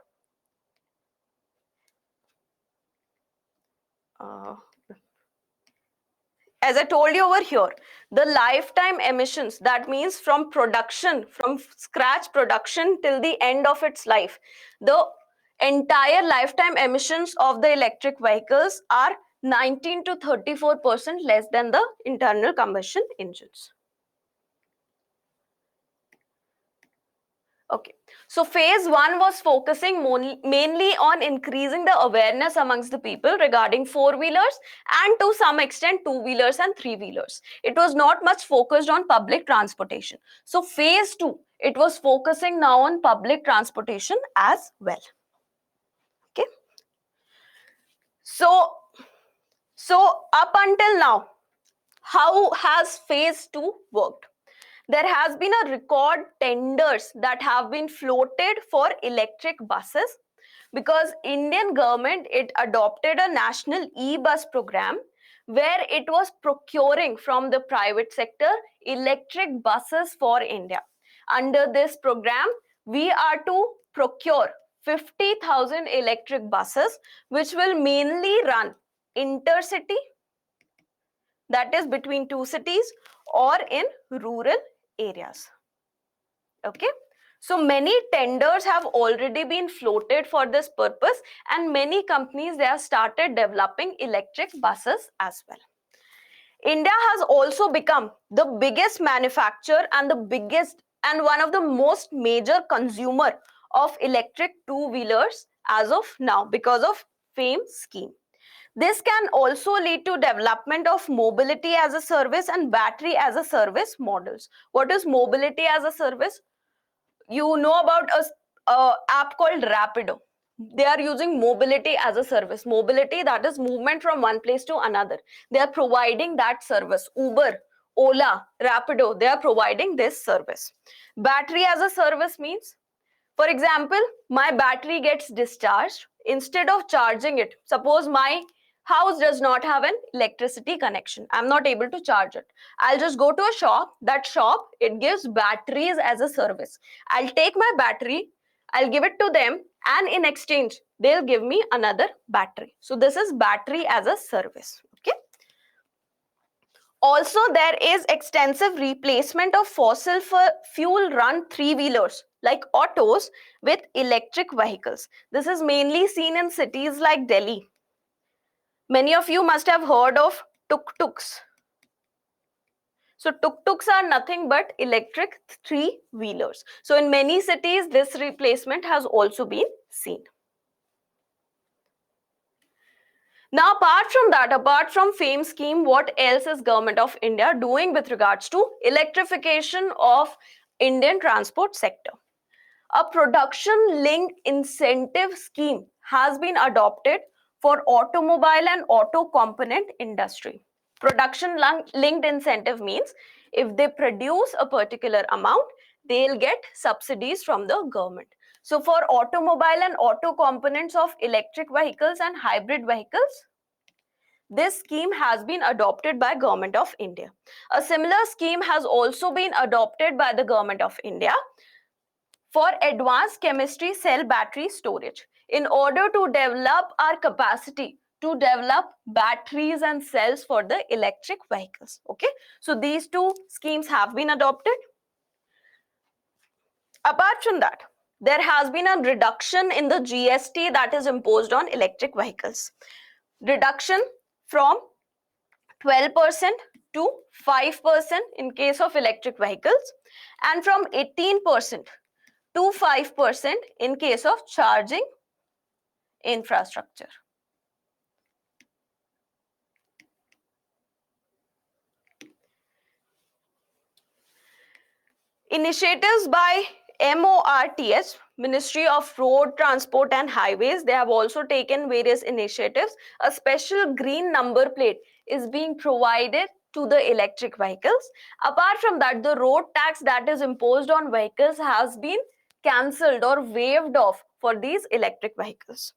uh, as I told you over here, the lifetime emissions, that means from production, from scratch production till the end of its life, the entire lifetime emissions of the electric vehicles are 19 to 34% less than the internal combustion engines. Okay, so phase one was focusing mainly on increasing the awareness amongst the people regarding four-wheelers and to some extent two-wheelers and three-wheelers. It was not much focused on public transportation. So phase two, it was focusing now on public transportation as well. Okay. So up until now, how has phase two worked? There has been a record tenders that have been floated for electric buses because Indian government, it adopted a national e-bus program where it was procuring from the private sector electric buses for India. Under this program, we are to procure 50,000 electric buses which will mainly run intercity, that is between two cities, or in rural areas. Okay, so many tenders have already been floated for this purpose, and many companies, they have started developing electric buses as well. India has also become the biggest manufacturer and the biggest and one of the most major consumer of electric two-wheelers as of now because of FAME scheme. This can also lead to development of mobility as a service and battery as a service models. What is mobility as a service? You know about a app called Rapido. They are using mobility as a service. Mobility, that is movement from one place to another. They are providing that service. Uber, Ola, Rapido, they are providing this service. Battery as a service means, for example, my battery gets discharged. Instead of charging it, suppose my house does not have an electricity connection, I'm not able to charge it, I'll just go to a shop. That shop, it gives batteries as a service. I'll take my battery, I'll give it to them, and in exchange they'll give me another battery. So this is battery as a service. Okay. Also, there is extensive replacement of fossil fuel run three-wheelers like autos with electric vehicles. This is mainly seen in cities like Delhi. Many of you must have heard of tuk-tuks. So tuk-tuks are nothing but electric three-wheelers. So in many cities, this replacement has also been seen. Now, apart from that, apart from FAME scheme, what else is Government of India doing with regards to electrification of Indian transport sector? A production-linked incentive scheme has been adopted for automobile and auto component industry. Production-linked incentive means if they produce a particular amount, they'll get subsidies from the government. So for automobile and auto components of electric vehicles and hybrid vehicles, this scheme has been adopted by Government of India. A similar scheme has also been adopted by the Government of India for advanced chemistry cell battery storage in order to develop our capacity to develop batteries and cells for the electric vehicles. Okay, so these two schemes have been adopted. Apart from that, there has been a reduction in the GST that is imposed on electric vehicles. Reduction from 12% to 5% in case of electric vehicles, and from 18% to 5% in case of charging infrastructure. Initiatives by MORTH, Ministry of Road Transport and Highways, they have also taken various initiatives. A special green number plate is being provided to the electric vehicles. Apart from that, the road tax that is imposed on vehicles has been cancelled or waived off for these electric vehicles.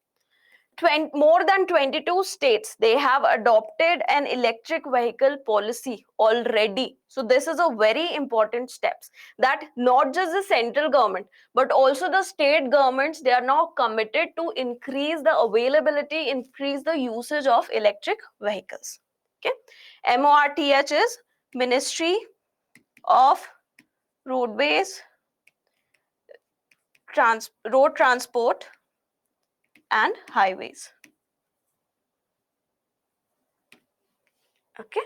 more than 22 states, they have adopted an electric vehicle policy already. So this is a very important steps that not just the central government, but also the state governments, they are now committed to increase the availability, increase the usage of electric vehicles. Okay. MORTH is Ministry of Roadways, Road Transport and Highways. Okay.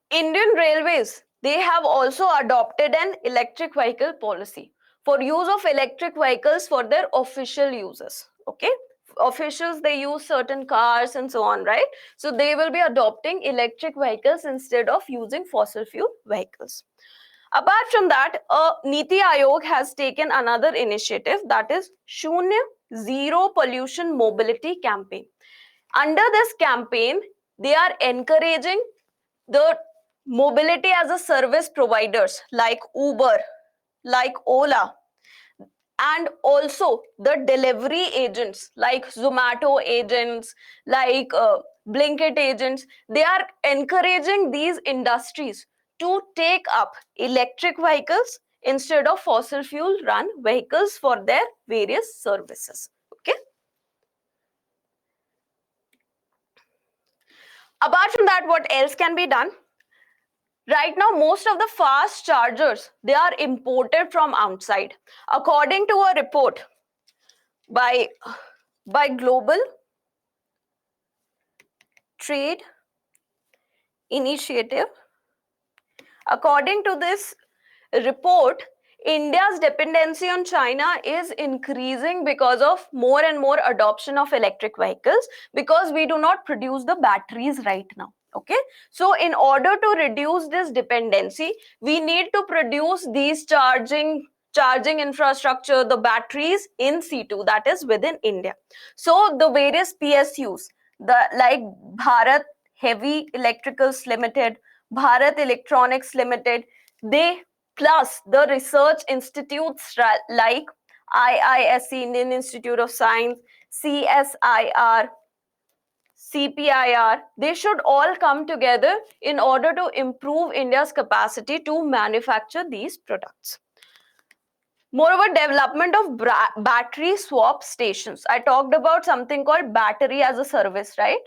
Indian Railways, they have also adopted an electric vehicle policy for use of electric vehicles for their official uses. Okay. Officials, they use certain cars and so on, right? So they will be adopting electric vehicles instead of using fossil fuel vehicles. Apart from that, Niti Aayog has taken another initiative, that is Shunya Zero Pollution Mobility Campaign. Under this campaign, they are encouraging the mobility as a service providers like Uber, like Ola, and also the delivery agents like Zomato agents, like Blinkit agents. They are encouraging these industries to take up electric vehicles instead of fossil fuel run vehicles for their various services. Okay. Apart from that, what else can be done? Right now, most of the fast chargers, they are imported from outside. According to a report by Global Trade Initiative, according to this report, India's dependency on China is increasing because of more and more adoption of electric vehicles, because we do not produce the batteries right now. Okay, so in order to reduce this dependency, we need to produce these charging infrastructure, the batteries in situ, that is within India. So the various PSUs, the like Bharat Heavy Electricals Limited, Bharat Electronics Limited, they plus the research institutes like IISc, Indian Institute of Science, CSIR, CPIR, they should all come together in order to improve India's capacity to manufacture these products. Moreover, development of battery swap stations. I talked about something called battery as a service, right?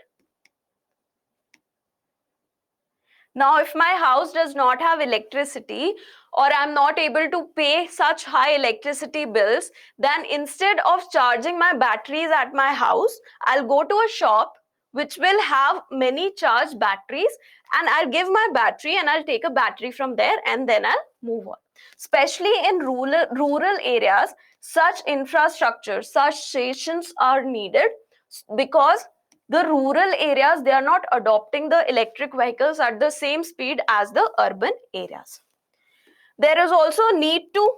Now, if my house does not have electricity, or I'm not able to pay such high electricity bills, then instead of charging my batteries at my house, I'll go to a shop which will have many charged batteries, and I'll give my battery and I'll take a battery from there, and then I'll move on. Especially in rural areas, such infrastructure, such stations are needed, because the rural areas, they are not adopting the electric vehicles at the same speed as the urban areas. There is also need to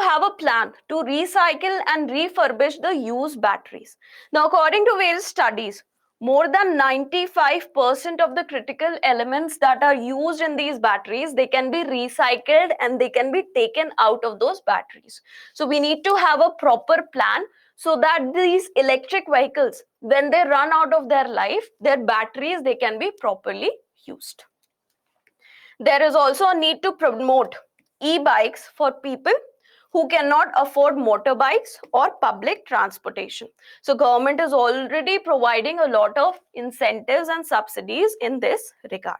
have a plan to recycle and refurbish the used batteries. Now, according to various studies, more than 95% of the critical elements that are used in these batteries, they can be recycled and they can be taken out of those batteries. So we need to have a proper plan so that these electric vehicles, when they run out of their life, their batteries, they can be properly used. There is also a need to promote e-bikes for people who cannot afford motorbikes or public transportation. So government is already providing a lot of incentives and subsidies in this regard.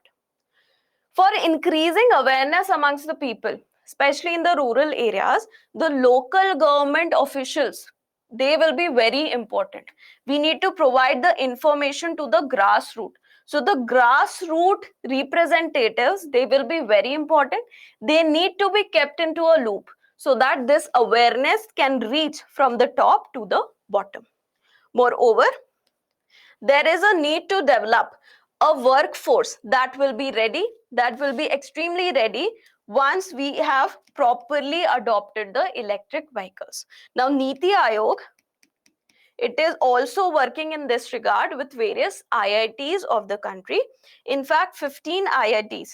For increasing awareness amongst the people, especially in the rural areas, the local government officials, they will be very important. We need to provide the information to the grassroots. So the grassroots representatives, they will be very important. They need to be kept into a loop so that this awareness can reach from the top to the bottom. Moreover, there is a need to develop a workforce that will be ready, that will be extremely ready once we have properly adopted the electric vehicles. Now, Niti Aayog, it is also working in this regard with various IITs of the country. In fact, 15 IITs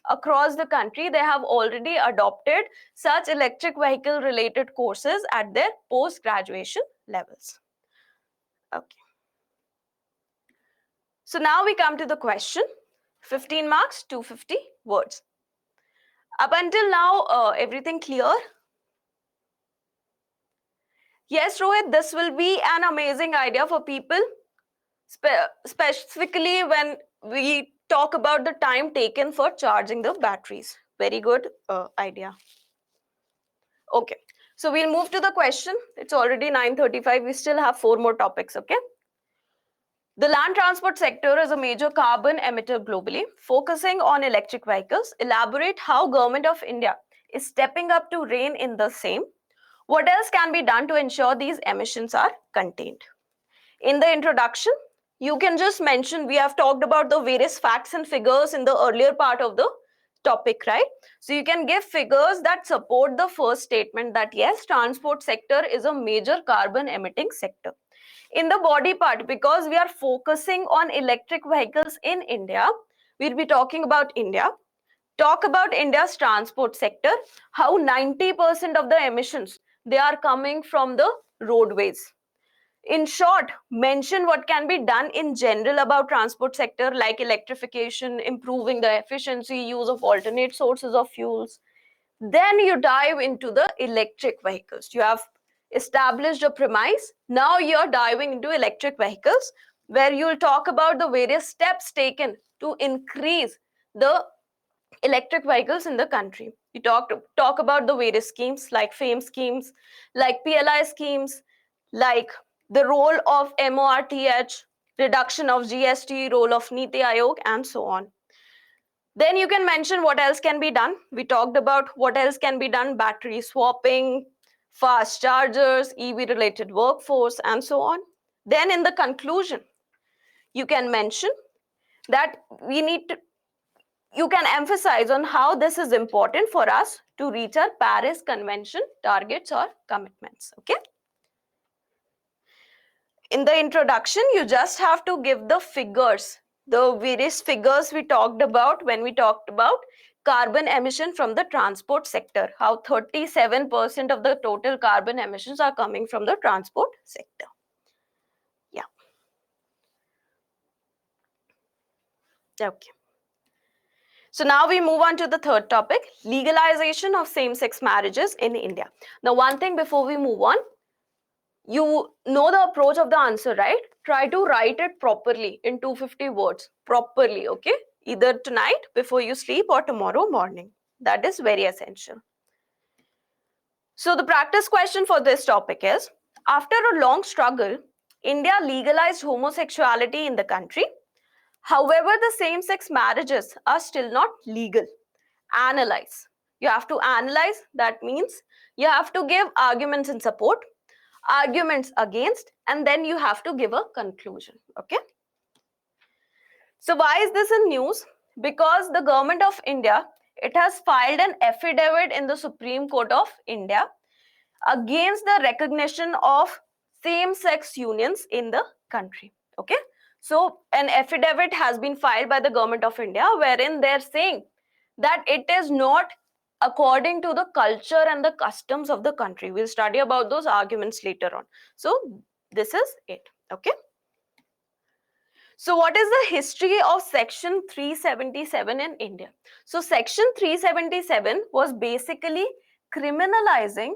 across the country, they have already adopted such electric vehicle related courses at their post graduation levels. Okay. So now we come to the question. 15 marks, 250 words. Up until now, everything clear? Yes, Rohit, this will be an amazing idea for people, specifically when we talk about the time taken for charging the batteries. Very good idea. Okay, so we'll move to the question. It's already 9:35. We still have 4 more topics, okay? The land transport sector is a major carbon emitter globally, focusing on electric vehicles. Elaborate how Government of India is stepping up to rein in the same. What else can be done to ensure these emissions are contained? In the introduction, you can just mention, we have talked about the various facts and figures in the earlier part of the topic, right? So you can give figures that support the first statement that yes, transport sector is a major carbon emitting sector. In the body part, because we are focusing on electric vehicles in India, we'll be talking about India. Talk about India's transport sector, how 90% of the emissions, they are coming from the roadways. In short, mention what can be done in general about transport sector, like electrification, improving the efficiency, use of alternate sources of fuels. Then you dive into the electric vehicles. You have established a premise. Now you're diving into electric vehicles, where you'll talk about the various steps taken to increase the electric vehicles in the country. You talk about the various schemes like FAME schemes, like PLI schemes, like the role of MORTH, reduction of GST, role of Niti Aayog, and so on. Then you can mention what else can be done. We talked about what else can be done: battery swapping, fast chargers, EV related workforce, and so on. Then in the conclusion, you can mention that you can emphasize on how this is important for us to reach our Paris Convention targets or commitments. Okay. In the introduction, you just have to give the figures, the various figures we talked about when we talked about carbon emission from the transport sector, how 37% of the total carbon emissions are coming from the transport sector. Yeah. Okay. So now we move on to the third topic, legalization of same-sex marriages in India. Now, one thing before we move on, you know the approach of the answer, right? Try to write it properly in 250 words, properly, okay? Either tonight before you sleep or tomorrow morning. That is very essential. So the practice question for this topic is, after a long struggle, India legalized homosexuality in the country. However, the same-sex marriages are still not legal. Analyze. You have to analyze. That means you have to give arguments in support, arguments against, and then you have to give a conclusion. Okay. So why is this in news? Because the Government of India, it has filed an affidavit in the Supreme Court of India against the recognition of same-sex unions in the country. Okay. So an affidavit has been filed by the Government of India wherein they're saying that it is not according to the culture and the customs of the country. We'll study about those arguments later on. So this is it. Okay. So what is the history of Section 377 in India? So Section 377 was basically criminalizing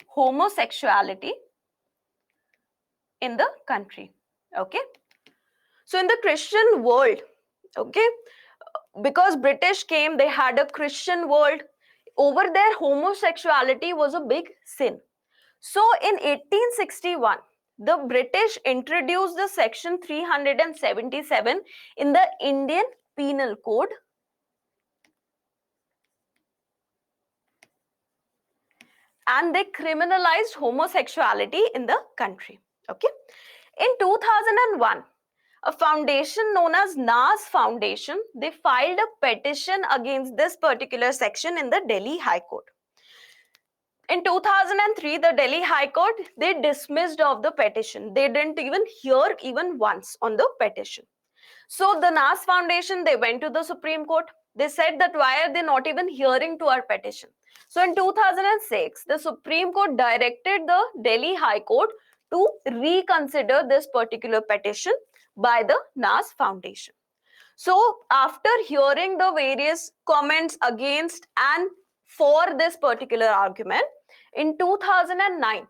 homosexuality in the country. Okay. So in the Christian world, okay, because British came, they had a Christian world. Over there, homosexuality was a big sin. So in 1861, the British introduced the Section 377 in the Indian Penal Code. And they criminalized homosexuality in the country. Okay. In 2001, a foundation known as NAS Foundation, they filed a petition against this particular section in the Delhi High Court. In 2003, the Delhi High Court, they dismissed of the petition. They didn't even hear even once on the petition. So the NAS Foundation, they went to the Supreme Court. They said that why are they not even hearing to our petition? So in 2006, the Supreme Court directed the Delhi High Court to reconsider this particular petition by the NAS Foundation. So after hearing the various comments against and for this particular argument, in 2009,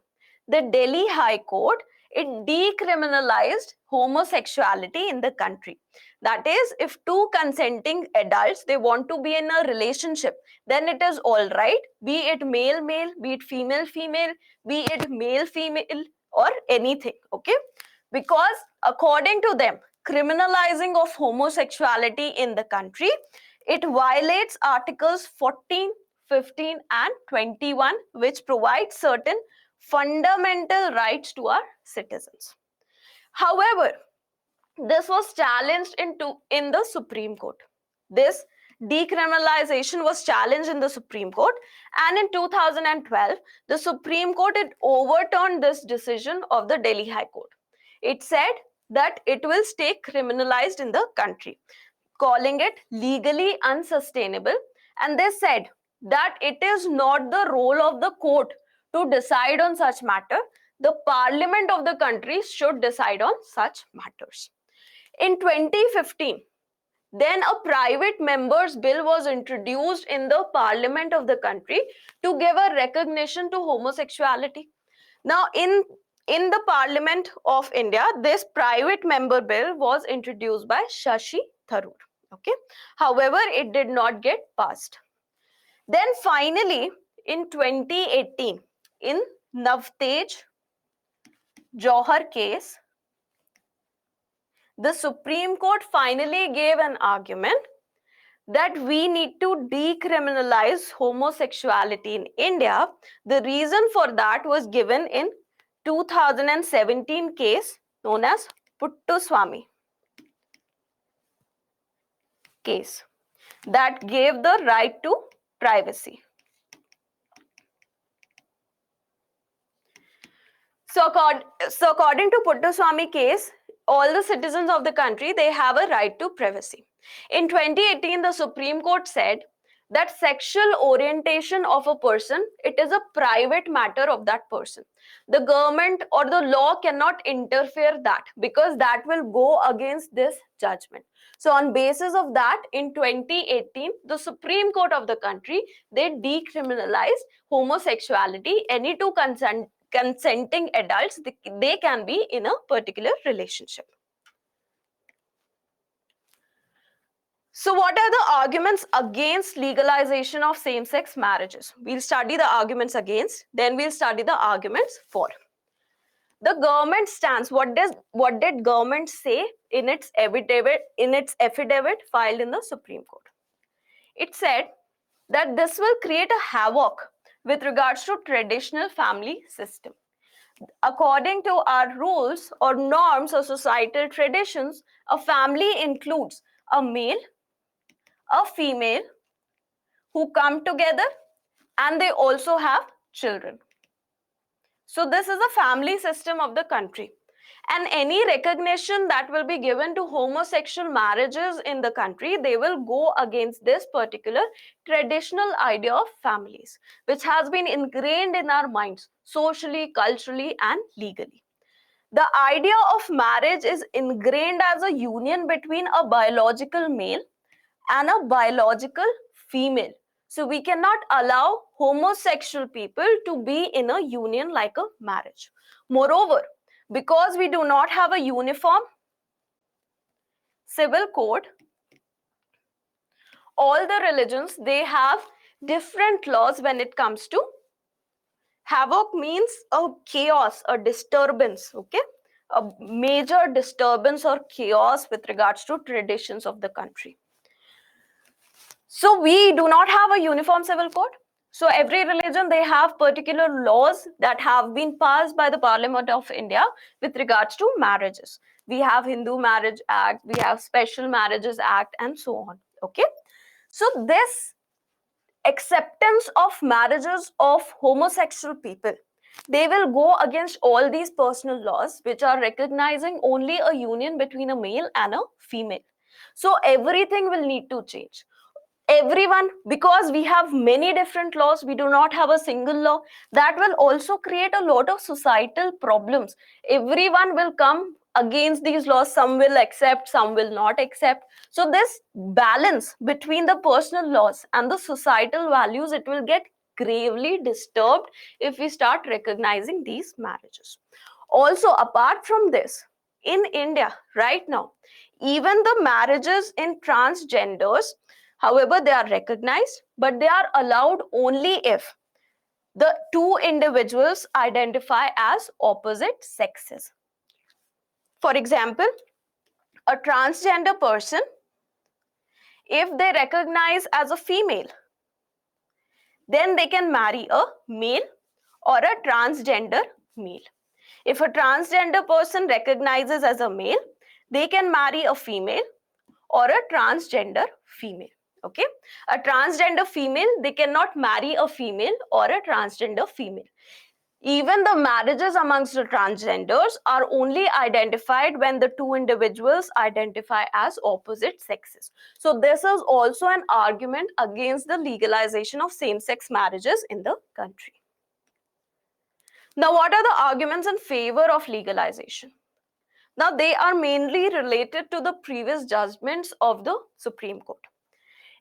the Delhi High Court, it decriminalized homosexuality in the country. That is, if two consenting adults, they want to be in a relationship, then it is all right, be it male male, be it female female, be it male female, or anything, okay? Because according to them, criminalizing of homosexuality in the country, it violates articles 14, 15 and 21, which provide certain fundamental rights to our citizens. However, this was challenged in the Supreme Court. This decriminalization was challenged in the Supreme Court, and in 2012, the Supreme Court had overturned this decision of the Delhi High Court. It said that it will stay criminalized in the country, calling it legally unsustainable, and they said that it is not the role of the court to decide on such matter. The parliament of the country should decide on such matters. In 2015, then a private member's bill was introduced in the parliament of the country to give a recognition to homosexuality. Now, in the Parliament of India, this private member bill was introduced by Shashi Tharoor. Okay. However, it did not get passed. Then finally, in 2018, in Navtej Johar case, the Supreme Court finally gave an argument that we need to decriminalize homosexuality in India. The reason for that was given in 2017 case known as Puttaswamy case that gave the right to privacy. So according to Puttaswamy case, all the citizens of the country, they have a right to privacy. In 2018, the Supreme Court said that sexual orientation of a person, it is a private matter of that person. The government or the law cannot interfere that, because that will go against this judgment. So on basis of that, in 2018, the Supreme Court of the country, they decriminalized homosexuality. Any two consenting adults, they can be in a particular relationship. So what are the arguments against legalization of same-sex marriages? We'll study the arguments against, then we'll study the arguments for. The government stance, what did government say in its affidavit filed in the Supreme Court? It said that this will create a havoc with regards to traditional family system. According to our rules or norms or societal traditions, a family includes a male, a female who come together, and they also have children. So this is a family system of the country, and any recognition that will be given to homosexual marriages in the country, they will go against this particular traditional idea of families, which has been ingrained in our minds socially, culturally, and legally. The idea of marriage is ingrained as a union between a biological male and a biological female. So we cannot allow homosexual people to be in a union like a marriage. Moreover, because we do not have a uniform civil code, all the religions, they have different laws when it comes to havoc. Means a chaos, a disturbance, okay? A major disturbance or chaos with regards to traditions of the country. So we do not have a uniform civil code. So every religion, they have particular laws that have been passed by the Parliament of India with regards to marriages. We have Hindu Marriage Act, we have Special Marriages Act, and so on. Okay. So this acceptance of marriages of homosexual people, They will go against all these personal laws which are recognizing only a union between a male and a female. So everything will need to change. Everyone, because we have many different laws, we do not have a single law. That will also create a lot of societal problems. Everyone will come against these laws. Some will accept, some will not accept. So this balance between the personal laws and the societal values, it will get gravely disturbed if we start recognizing these marriages. Also, apart from this, in India right now, even the marriages in transgenders, however, they are recognized, but they are allowed only if the two individuals identify as opposite sexes. For example, a transgender person, if they recognize as a female, then they can marry a male or a transgender male. If a transgender person recognizes as a male, they can marry a female or a transgender female. Okay, a transgender female, they cannot marry a female or a transgender female. Even the marriages amongst the transgenders are only identified when the two individuals identify as opposite sexes. So this is also an argument against the legalization of same-sex marriages in the country. Now, what are the arguments in favor of legalization? Now, they are mainly related to the previous judgments of the Supreme Court.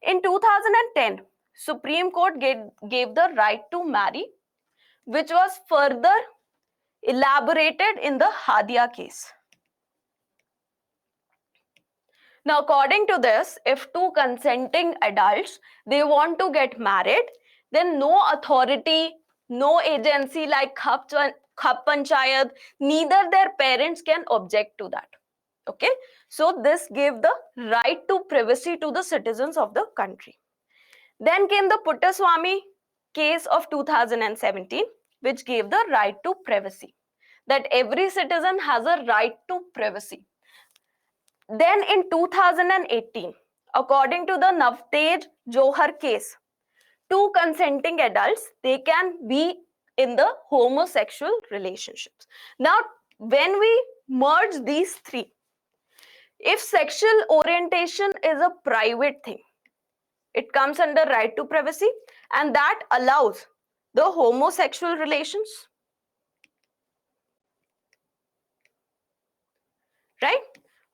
In 2010, Supreme Court gave the right to marry, which was further elaborated in the Hadia case. Now, according to this, if two consenting adults, they want to get married, then no authority, no agency like Khap Panchayat, neither their parents can object to that. Okay, so this gave the right to privacy to the citizens of the country. Then came the Puttaswamy case of 2017, which gave the right to privacy, that every citizen has a right to privacy. Then in 2018, according to the Navtej Johar case, two consenting adults, they can be in the homosexual relationships. Now, when we merge these three, if sexual orientation is a private thing, it comes under right to privacy, and that allows the homosexual relations, right,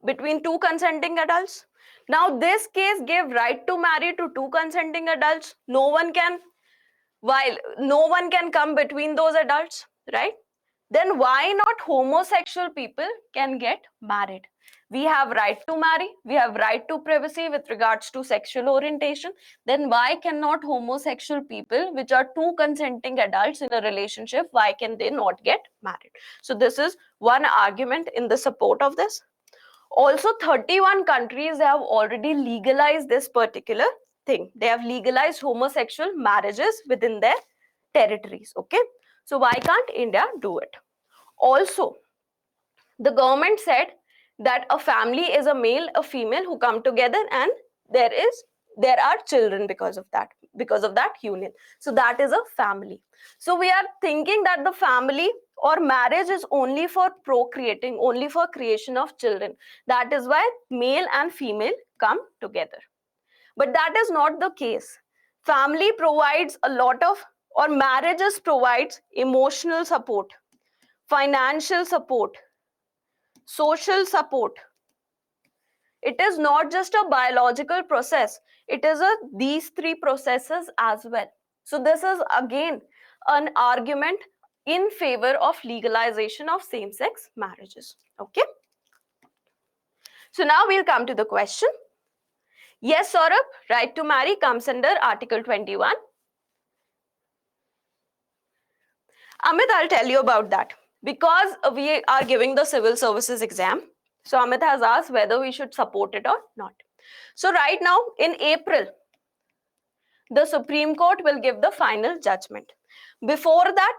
between two consenting adults. Now, this case gave right to marry to two consenting adults. No one can come between those adults, right? Then why not homosexual people can get married? We have right to marry, we have right to privacy with regards to sexual orientation. Then why cannot homosexual people, which are two consenting adults in a relationship, why can they not get married? So this is one argument in the support of this. Also, 31 countries have already legalized this particular thing. They have legalized homosexual marriages within their territories. Okay, so why can't India do it? Also, the government said that a family is a male, a female who come together, and there are children because of that union. So that is a family. So we are thinking that the family or marriage is only for procreating, only for creation of children. That is why male and female come together. But that is not the case. Family provides a lot of, or marriages provides emotional support, financial support, social support. It is not just a biological process. It is these three processes as well. So this is again an argument in favor of legalization of same-sex marriages. Okay. So now we'll come to the question. Yes, Saurabh, right to marry comes under Article 21. Amit, I'll tell you about that. Because we are giving the civil services exam, so Amit has asked whether we should support it or not. So right now in April, the Supreme Court will give the final judgment. Before that,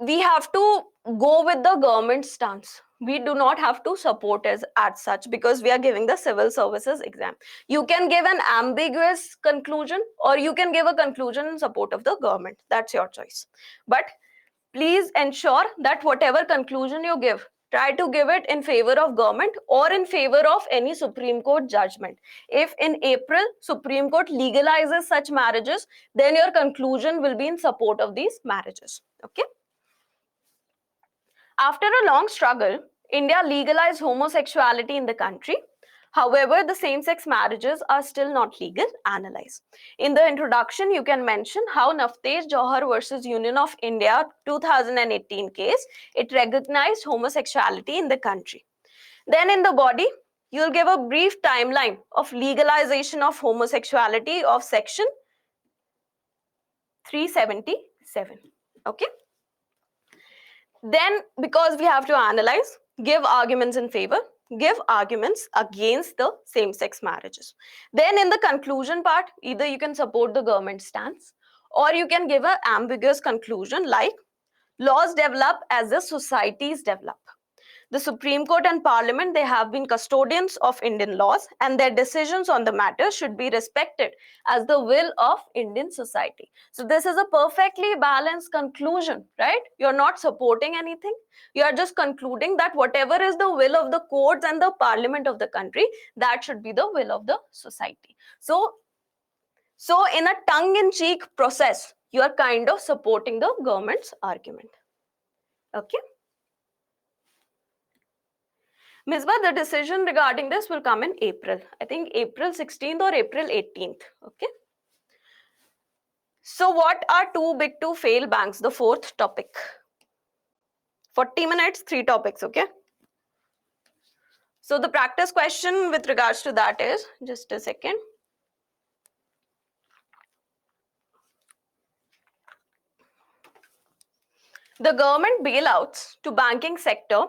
we have to go with the government stance. We do not have to support as such because we are giving the civil services exam. You can give an ambiguous conclusion or you can give a conclusion in support of the government. That's your choice. But please ensure that whatever conclusion you give, try to give it in favor of government or in favor of any Supreme Court judgment. If in April Supreme Court legalizes such marriages, then your conclusion will be in support of these marriages. Okay. After a long struggle, India legalized homosexuality in the country. However, the same-sex marriages are still not legal. Analyze. In the introduction, you can mention how Naftesh Johar versus Union of India 2018 case, it recognized homosexuality in the country. Then in the body, you'll give a brief timeline of legalization of homosexuality of section 377. Okay. Then, because we have to analyze, give arguments in favor, give arguments against the same-sex marriages. Then in the conclusion part, either you can support the government stance or you can give an ambiguous conclusion like laws develop as the societies develop. The Supreme Court and Parliament, they have been custodians of Indian laws and their decisions on the matter should be respected as the will of Indian society. So this is a perfectly balanced conclusion, right? You're not supporting anything. You are just concluding that whatever is the will of the courts and the parliament of the country, that should be the will of the society. So in a tongue-in-cheek process, you are kind of supporting the government's argument. Okay. Misbah, the decision regarding this will come in April. I think April 16th or April 18th. Okay. So what are too big to fail banks? The fourth topic. 40 minutes, 3 topics. Okay. So the practice question with regards to that is, just a second. The government bailouts to banking sector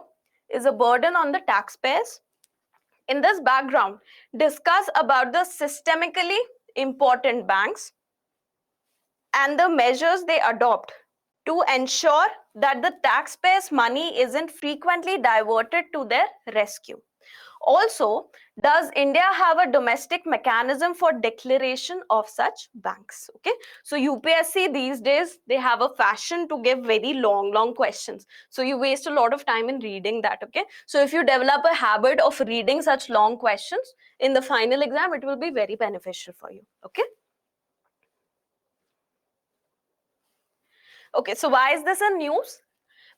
is a burden on the taxpayers. In this background, discuss about the systemically important banks and the measures they adopt to ensure that the taxpayers' money isn't frequently diverted to their rescue. Also, does India have a domestic mechanism for declaration of such banks? Okay, so UPSC these days, they have a fashion to give very long questions. So you waste a lot of time in reading that. Okay, so if you develop a habit of reading such long questions in the final exam, it will be very beneficial for you. Okay. Okay, so why is this a news?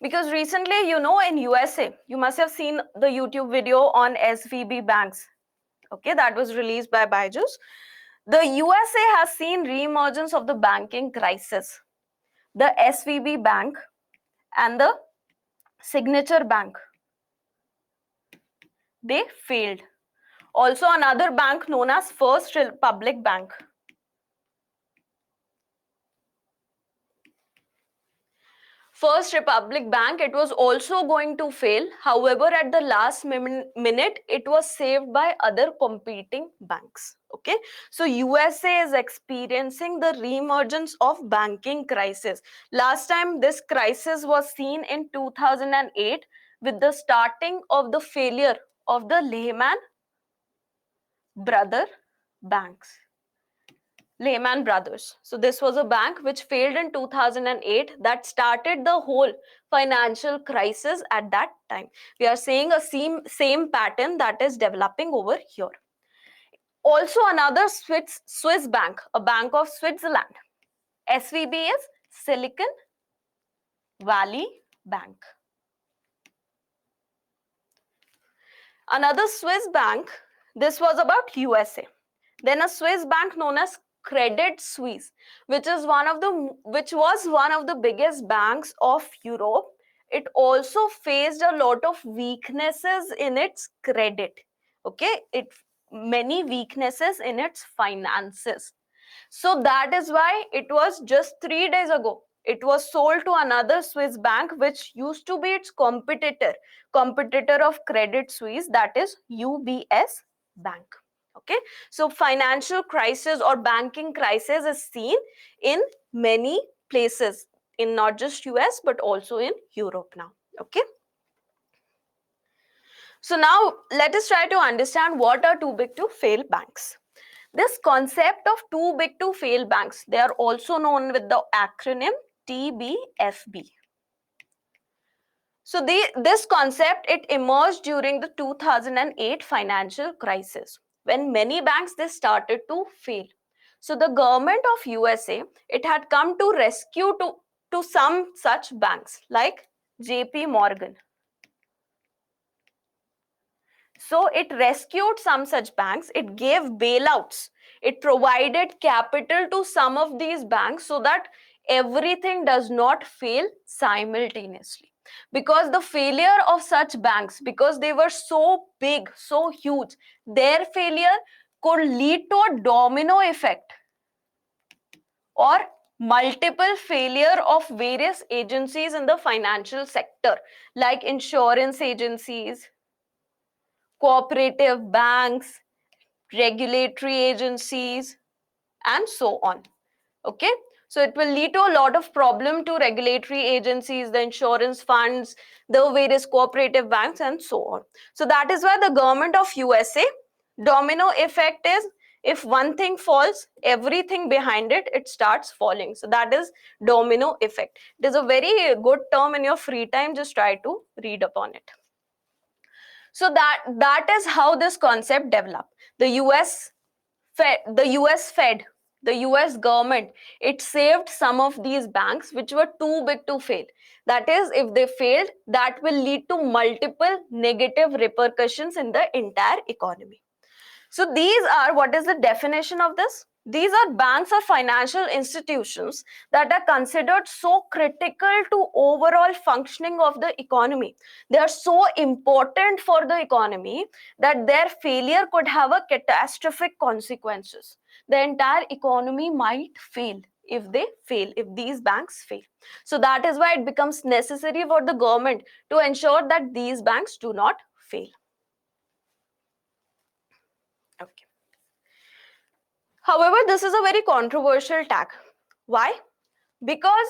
Because recently, in USA, you must have seen the YouTube video on SVB banks. Okay, that was released by Byju's. The USA has seen re-emergence of the banking crisis. The SVB bank and the Signature Bank, they failed. Also, another bank known as First Republic Bank. First Republic Bank, it was also going to fail. However, at the last minute, it was saved by other competing banks. Okay, so USA is experiencing the re-emergence of banking crisis. Last time this crisis was seen in 2008 with the starting of the failure of the Lehman Brothers banks. Lehman Brothers. So this was a bank which failed in 2008 that started the whole financial crisis at that time. We are seeing a same pattern that is developing over here. Also another Swiss bank, a bank of Switzerland. SVB is Silicon Valley Bank. Another Swiss bank, this was about USA. Then a Swiss bank known as Credit Suisse, which was one of the biggest banks of Europe. It also faced a lot of weaknesses in its credit. Okay, many weaknesses in its finances. So that is why it was just 3 days ago, it was sold to another Swiss bank which used to be its competitor of Credit Suisse, that is UBS Bank. Okay, so financial crisis or banking crisis is seen in many places, in not just US but also in Europe now. Okay. So now let us try to understand what are too big to fail banks. This concept of too big to fail banks, they are also known with the acronym TBFB. So this concept, it emerged during the 2008 financial crisis when many banks they started to fail. So the government of USA, it had come to rescue to some such banks like JP Morgan. So it rescued some such banks, it gave bailouts, it provided capital to some of these banks so that everything does not fail simultaneously. Because the failure of such banks, because they were so big, so huge, their failure could lead to a domino effect or multiple failure of various agencies in the financial sector, like insurance agencies, cooperative banks, regulatory agencies, and so on. Okay, so it will lead to a lot of problem to regulatory agencies, the insurance funds, the various cooperative banks, and so on. So that is why the government of USA, domino effect is, if one thing falls, everything behind it, it starts falling. So that is domino effect. It is a very good term. In your free time, just try to read upon it. So that is how this concept developed. The US Fed, the US government, it saved some of these banks which were too big to fail. That is, if they failed, that will lead to multiple negative repercussions in the entire economy. So these are, what is the definition of this? These are banks or financial institutions that are considered so critical to overall functioning of the economy. They are so important for the economy that their failure could have a catastrophic consequences. The entire economy might fail if they fail, if these banks fail. So that is why it becomes necessary for the government to ensure that these banks do not fail. Okay. However, this is a very controversial tag. Why? Because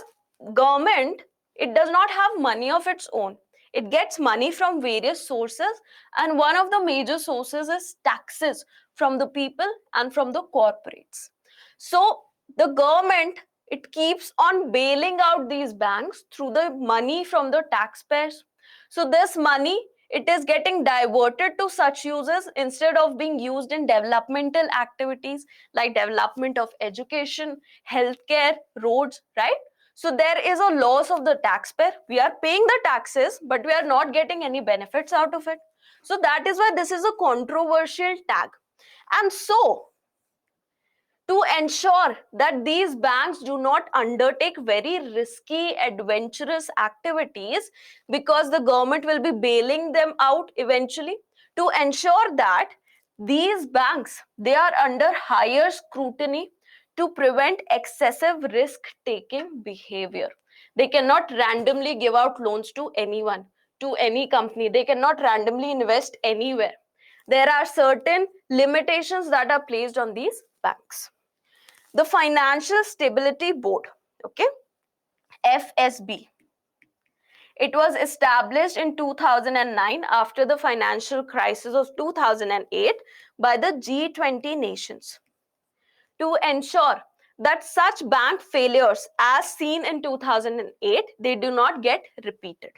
government, it does not have money of its own. It gets money from various sources, and one of the major sources is taxes from the people and from the corporates. So the government, it keeps on bailing out these banks through the money from the taxpayers. So this money, it is getting diverted to such uses instead of being used in developmental activities like development of education, healthcare, roads, right? So there is a loss of the taxpayer. We are paying the taxes, but we are not getting any benefits out of it. So that is why this is a controversial tag. And so to ensure that these banks do not undertake very risky, adventurous activities, because the government will be bailing them out eventually, to ensure that these banks, they are under higher scrutiny to prevent excessive risk taking behavior. They cannot randomly give out loans to anyone, to any company. They cannot randomly invest anywhere. There are certain limitations that are placed on these banks. The Financial Stability Board, okay, FSB, it was established in 2009 after the financial crisis of 2008 by the G20 nations to ensure that such bank failures as seen in 2008, they do not get repeated.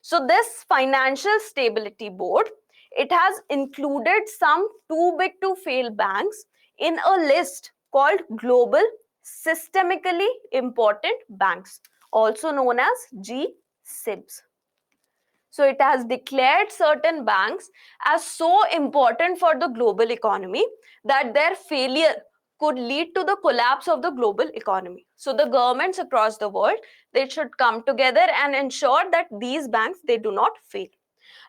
So this Financial Stability Board, it has included some too big to fail banks in a list called Global Systemically Important Banks, also known as GSIBs. So it has declared certain banks as so important for the global economy that their failure could lead to the collapse of the global economy. So the governments across the world, they should come together and ensure that these banks, they do not fail.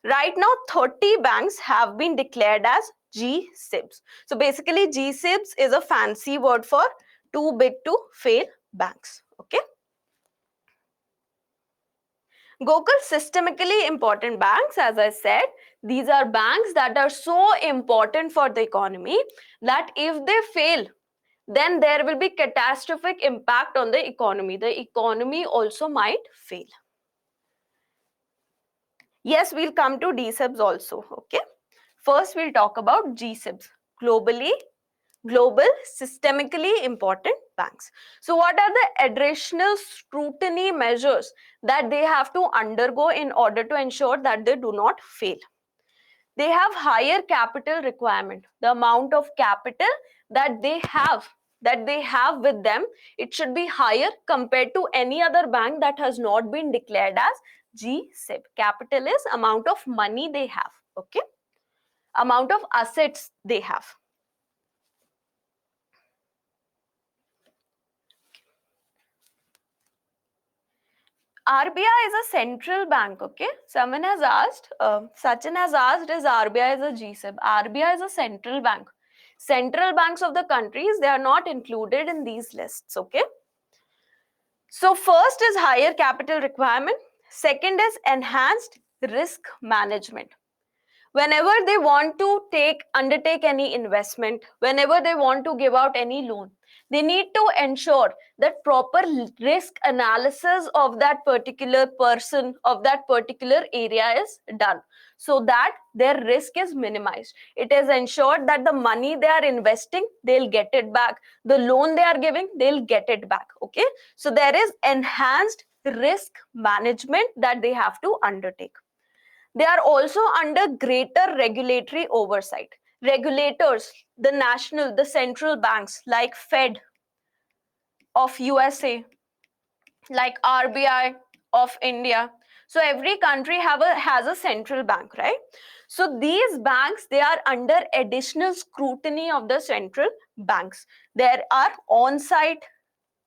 Right now, 30 banks have been declared as GSIBs. So basically, GSIBs is a fancy word for too big to fail banks. Okay. Gokul, systemically important banks, as I said, these are banks that are so important for the economy that if they fail, then there will be catastrophic impact on the economy. The economy also might fail. Yes, we'll come to DSIBs also. Okay. First, we'll talk about GSIBs, global systemically important banks. So what are the additional scrutiny measures that they have to undergo in order to ensure that they do not fail? They have higher capital requirement. The amount of capital that they have with them, it should be higher compared to any other bank that has not been declared as GSIB. Capital is amount of money they have. Okay, amount of assets they have. RBI is a central bank, okay? Someone has asked, Sachin has asked, is RBI is a GSIB? RBI is a central bank. Central banks of the countries, they are not included in these lists, okay? So first is higher capital requirement. Second is enhanced risk management. Whenever they want to undertake any investment, whenever they want to give out any loan, they need to ensure that proper risk analysis of that particular person, of that particular area is done, so that their risk is minimized. It is ensured that the money they are investing, they'll get it back. The loan they are giving, they'll get it back. Okay, so there is enhanced risk management that they have to undertake. They are also under greater regulatory oversight. Regulators, the central banks like Fed of USA, like RBI of India. So every country has a central bank, right? So these banks, they are under additional scrutiny of the central banks. There are on-site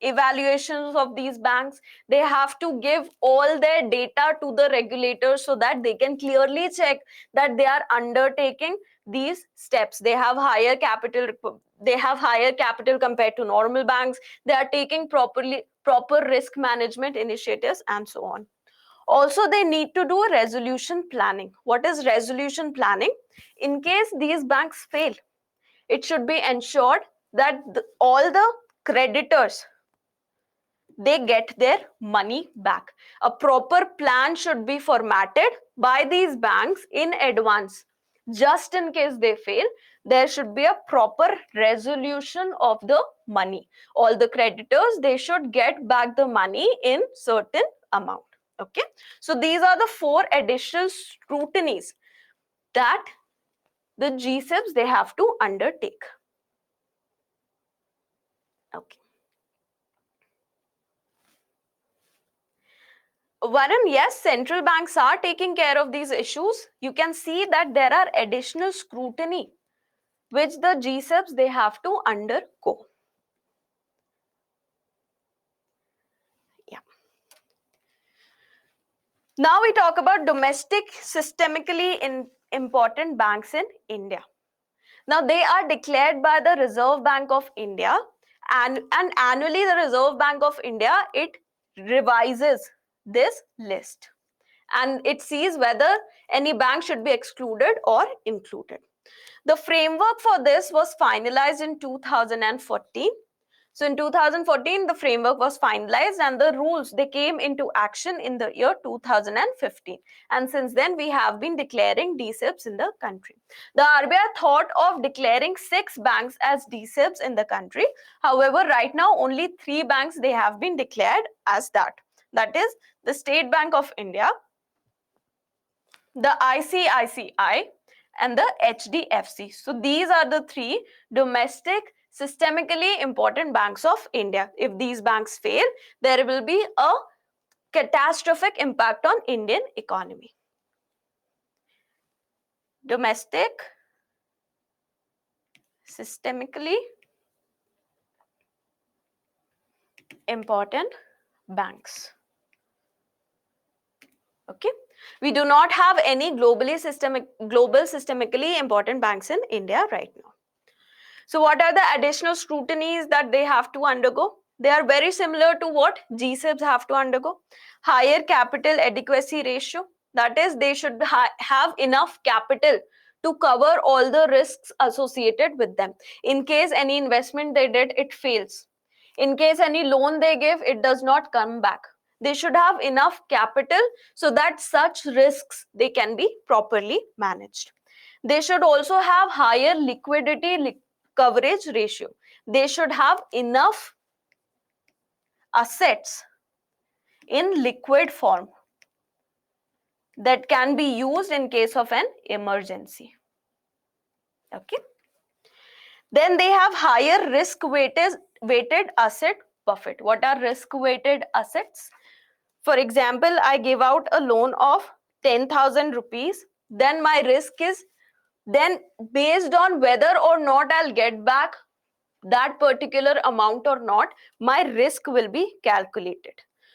evaluations of these banks. They have to give all their data to the regulators so that they can clearly check that they are undertaking these steps. They have higher capital compared to normal banks. They are taking proper risk management initiatives and so on. Also, they need to do resolution planning. What is resolution planning? In case these banks fail, it should be ensured that all the creditors, they get their money back. A proper plan should be formatted by these banks in advance. Just in case they fail, there should be a proper resolution of the money. All the creditors, they should get back the money in certain amount. Okay, so these are the 4 additional scrutinies that the GSIBs, they have to undertake. Okay. Varun, yes, central banks are taking care of these issues. You can see that there are additional scrutiny which the GSIBs, they have to undergo. Yeah. Now we talk about domestic systemically important banks in India. Now they are declared by the Reserve Bank of India, and annually the Reserve Bank of India, it revises this list and it sees whether any bank should be excluded or included. The framework for this was finalized in 2014. So in 2014, the framework was finalized and the rules, they came into action in the year 2015. And since then, we have been declaring DSIBs in the country. The RBI thought of declaring 6 banks as DSIBs in the country. However, right now, only 3 banks, they have been declared as that. That is the State Bank of India, the ICICI, and the HDFC. So these are the 3 domestic systemically important banks of India. If these banks fail, there will be a catastrophic impact on Indian economy. Domestic systemically important banks. Okay. We do not have any global systemically important banks in India right now. So what are the additional scrutinies that they have to undergo? They are very similar to what GSIBs have to undergo. Higher capital adequacy ratio. That is, they should have enough capital to cover all the risks associated with them. In case any investment they did, it fails. In case any loan they give, it does not come back. They should have enough capital so that such risks they can be properly managed. They should also have higher liquidity coverage ratio. They should have enough assets in liquid form that can be used in case of an emergency. Okay. Then they have higher weighted asset buffer. What are risk weighted assets? For example, I give out a loan of 10,000 rupees. Then my risk is, then based on whether or not I'll get back that particular amount or not, my risk will be calculated.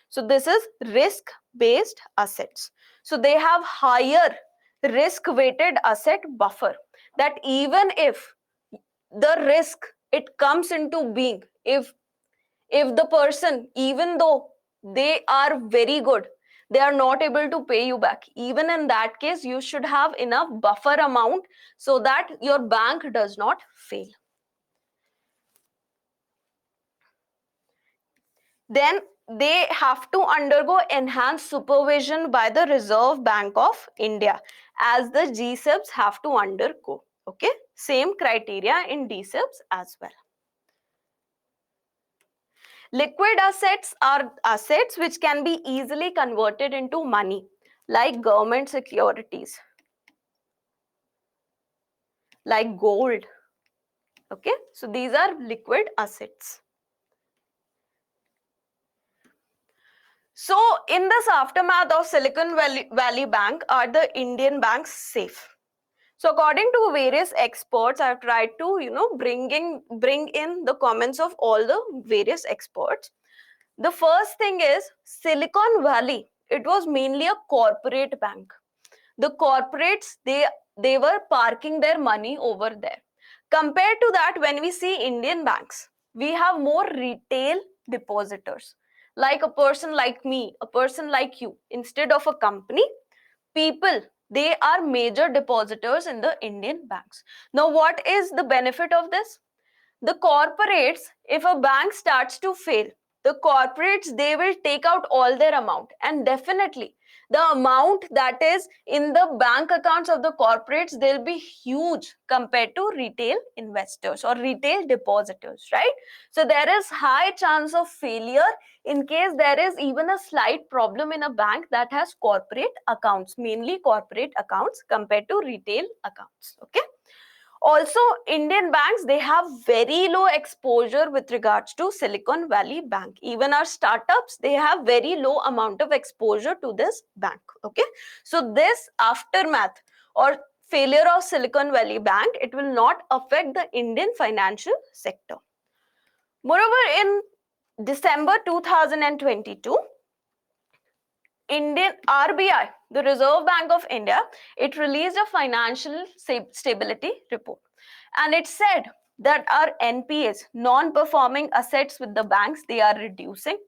So this is risk based assets. So they have higher risk weighted asset buffer, that even if the risk it comes into being, if the person, even though they are very good, they are not able to pay you back, even in that case you should have enough buffer amount so that your bank does not fail. Then they have to undergo enhanced supervision by the Reserve Bank of India, as the GSIBs have to undergo. Okay, same criteria in DSIBs as well. Liquid assets are assets which can be easily converted into money, like government securities, like gold. Okay, so these are liquid assets. So in this aftermath of Silicon Valley Bank, are the Indian banks safe? So according to various experts, I've tried to bring in the comments of all the various experts. The first thing is Silicon Valley, it was mainly a corporate bank. The corporates, they were parking their money over there. Compared to that, when we see Indian banks, we have more retail depositors, like a person like me, a person like you. Instead of a company, people, they are major depositors in the Indian banks. Now what is the benefit of this? The corporates, if a bank starts to fail, the corporates, they will take out all their amount, and definitely the amount that is in the bank accounts of the corporates, they'll be huge compared to retail investors or retail depositors, right? So there is high chance of failure in case there is even a slight problem in a bank that has corporate accounts, mainly corporate accounts compared to retail accounts. Okay. Also, Indian banks, they have very low exposure with regards to Silicon Valley Bank. Even our startups, they have very low amount of exposure to this bank. Okay, so this aftermath or failure of Silicon Valley Bank, it will not affect the Indian financial sector. Moreover, in December 2022, Indian RBI, the Reserve Bank of India, it released a financial stability report, and it said that our NPAs, non-performing assets with the banks, they are reducing.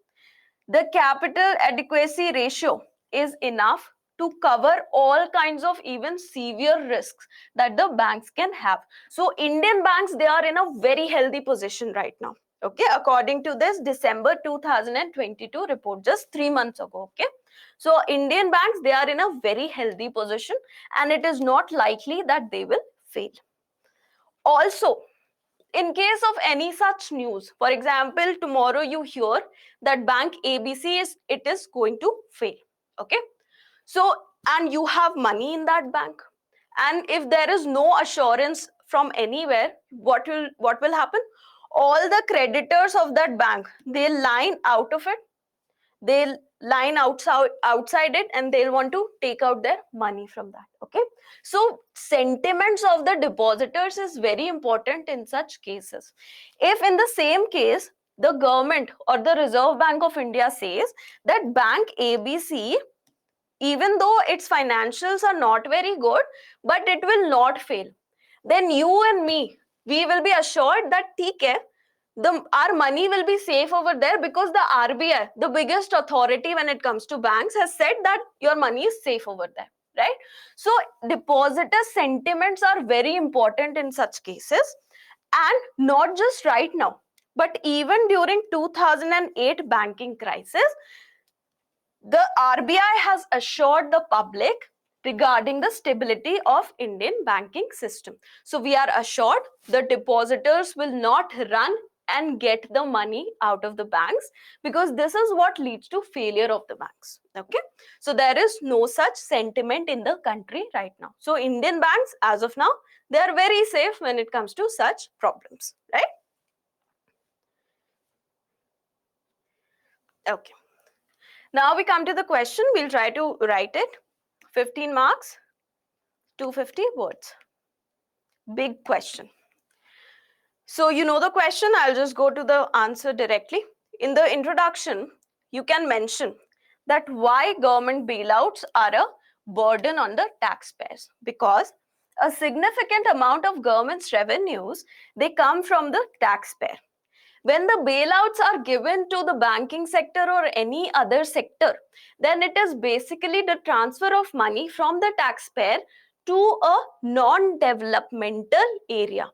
The capital adequacy ratio is enough to cover all kinds of even severe risks that the banks can have. So Indian banks, they are in a very healthy position right now. Okay, according to this December 2022 report, just 3 months ago. Okay, so Indian banks, they are in a very healthy position, and it is not likely that they will fail. Also, in case of any such news, for example, tomorrow you hear that bank ABC is going to fail. Okay, so and you have money in that bank, and if there is no assurance from anywhere, what will happen? All the creditors of that bank, they'll line out of it, they'll line outside it, and they'll want to take out their money from that. Okay, so sentiments of the depositors is very important in such cases. If in the same case the government or the Reserve Bank of India says that bank ABC, even though its financials are not very good, but it will not fail, then you and me, we will be assured that theek hai, our money will be safe over there, because the RBI, the biggest authority when it comes to banks, has said that your money is safe over there, right? So depositor sentiments are very important in such cases, and not just right now, but even during 2008 banking crisis, The RBI has assured the public regarding the stability of Indian banking system. So we are assured the depositors will not run and get the money out of the banks, because this is what leads to failure of the banks. Okay, so there is no such sentiment in the country right now. So Indian banks as of now, they are very safe when it comes to such problems, right? Okay, now we come to the question. We'll try to write it. 15 marks, 250 words. Big question. So you know the question, I'll just go to the answer directly. In the introduction, you can mention that why government bailouts are a burden on the taxpayers, because a significant amount of government's revenues, they come from the taxpayer. When the bailouts are given to the banking sector or any other sector, then it is basically the transfer of money from the taxpayer to a non-developmental area.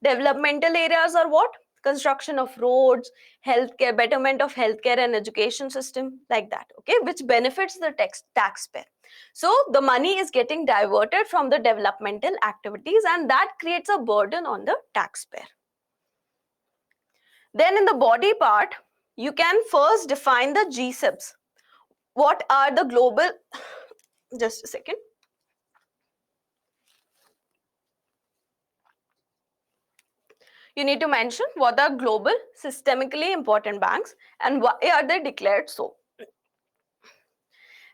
Developmental areas are what? Construction of roads, healthcare, betterment of healthcare and education system, like that, okay, which benefits the taxpayer. So the money is getting diverted from the developmental activities, and that creates a burden on the taxpayer. Then in the body part, you can first define the GSIBs. What are the global, just a second. You need to mention what are global systemically important banks and why are they declared so.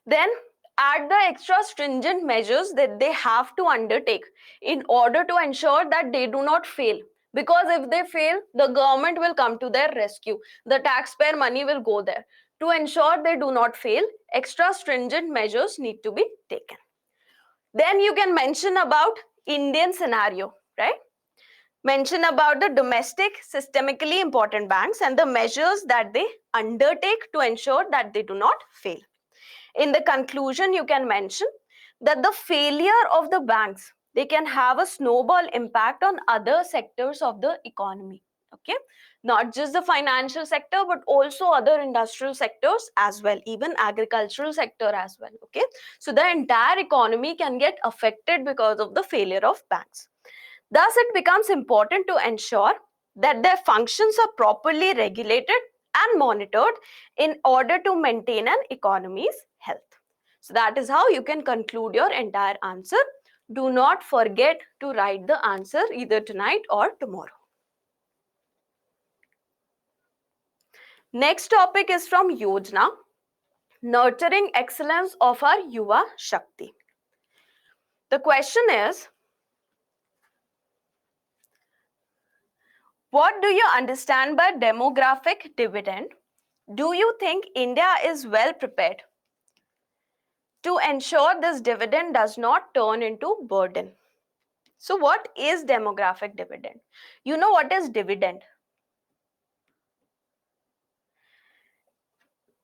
Then add the extra stringent measures that they have to undertake in order to ensure that they do not fail. Because if they fail, the government will come to their rescue. The taxpayer money will go there. To ensure they do not fail, extra stringent measures need to be taken. Then you can mention about Indian scenario, right? Mention about the domestic systemically important banks and the measures that they undertake to ensure that they do not fail. In the conclusion, you can mention that the failure of the banks, they can have a snowball impact on other sectors of the economy. Okay, not just the financial sector, but also other industrial sectors as well, even agricultural sector as well. Okay, so the entire economy can get affected because of the failure of banks. Thus, it becomes important to ensure that their functions are properly regulated and monitored in order to maintain an economy's health. So that is how you can conclude your entire answer. Do not forget to write the answer either tonight or tomorrow. Next topic is from Yojana, nurturing excellence of our Yuva Shakti. The question is, what do you understand by demographic dividend? Do you think India is well prepared to ensure this dividend does not turn into burden? So what is demographic dividend? You know what is dividend?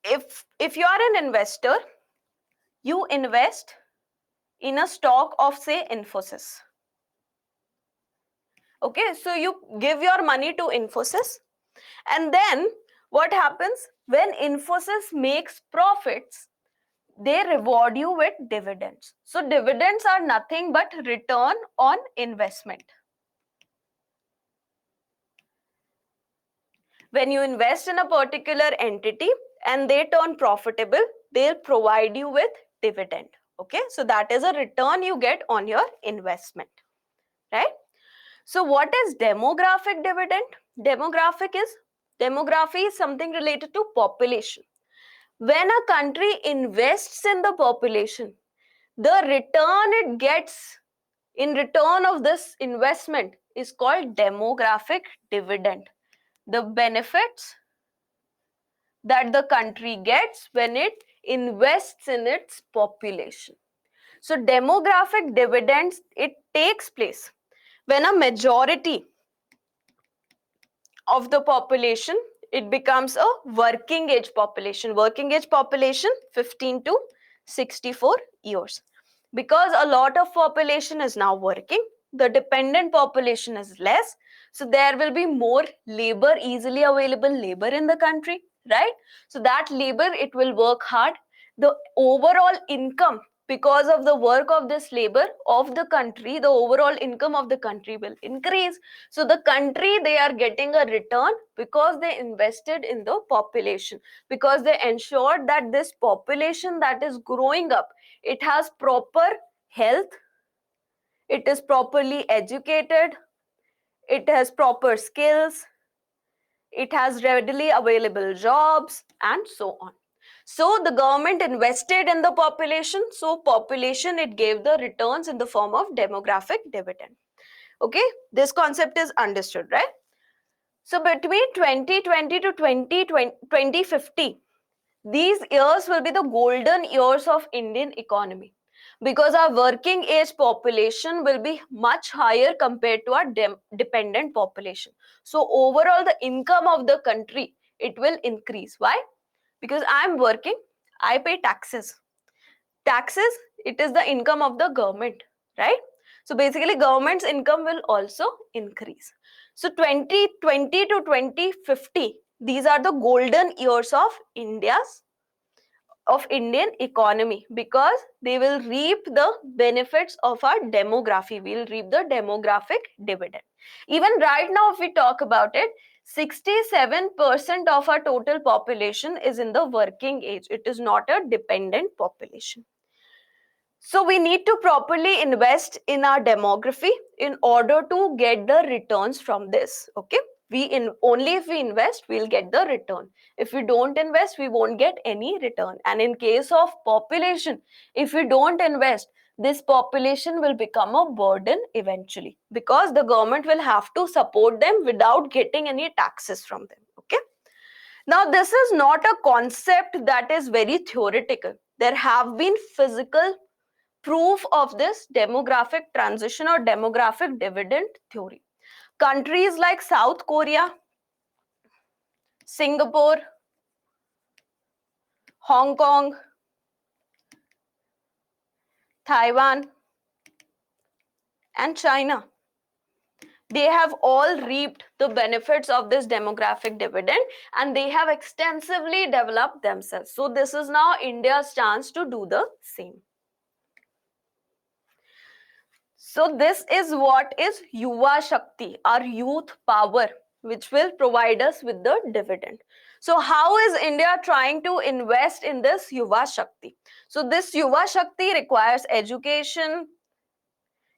If you are an investor, you invest in a stock of, say, Infosys. Okay, so you give your money to Infosys, and then what happens when Infosys makes profits? They reward you with dividends. So dividends are nothing but return on investment. When you invest in a particular entity and they turn profitable, they'll provide you with dividend. Okay, so that is a return you get on your investment, right? So what is demographic dividend? Demography is something related to population. When a country invests in the population, the return it gets in return of this investment is called demographic dividend. The benefits that the country gets when it invests in its population. So demographic dividends, it takes place when a majority of the population, it becomes a working age population. Working age population 15 to 64 years. Because a lot of population is now working, the dependent population is less, so there will be more labor, easily available labor in the country, right? So that labor, it will work hard, the overall income, because of the work of this labor of the country, the overall income of the country will increase. So the country, they are getting a return because they invested in the population, because they ensured that this population that is growing up, it has proper health, it is properly educated, it has proper skills, it has readily available jobs, and so on. So the government invested in the population, so population, it gave the returns in the form of demographic dividend. Okay, this concept is understood, right? So between 2020 to 2050, these years will be the golden years of Indian economy, because our working age population will be much higher compared to our dependent population. So overall, the income of the country, it will increase. Why? Because I'm working, I pay taxes. Taxes, it is the income of the government, right? So basically, government's income will also increase. So 2020 to 2050, these are the golden years of Indian economy, because they will reap the benefits of our demography. We'll reap the demographic dividend. Even right now, if we talk about it, 67% of our total population is in the working age. It is not a dependent population. So we need to properly invest in our demography in order to get the returns from this. Okay, only if we invest, we'll get the return. If we don't invest, we won't get any return. And in case of population, if we don't invest, this population will become a burden eventually, because the government will have to support them without getting any taxes from them. Okay, now this is not a concept that is very theoretical. There have been physical proof of this demographic transition or demographic dividend theory. Countries like South Korea, Singapore, Hong Kong, Taiwan, and China, they have all reaped the benefits of this demographic dividend, and they have extensively developed themselves. So this is now India's chance to do the same. So this is what is Yuva Shakti, our youth power, which will provide us with the dividend. So how is India trying to invest in this Yuva Shakti? So this Yuva Shakti requires education,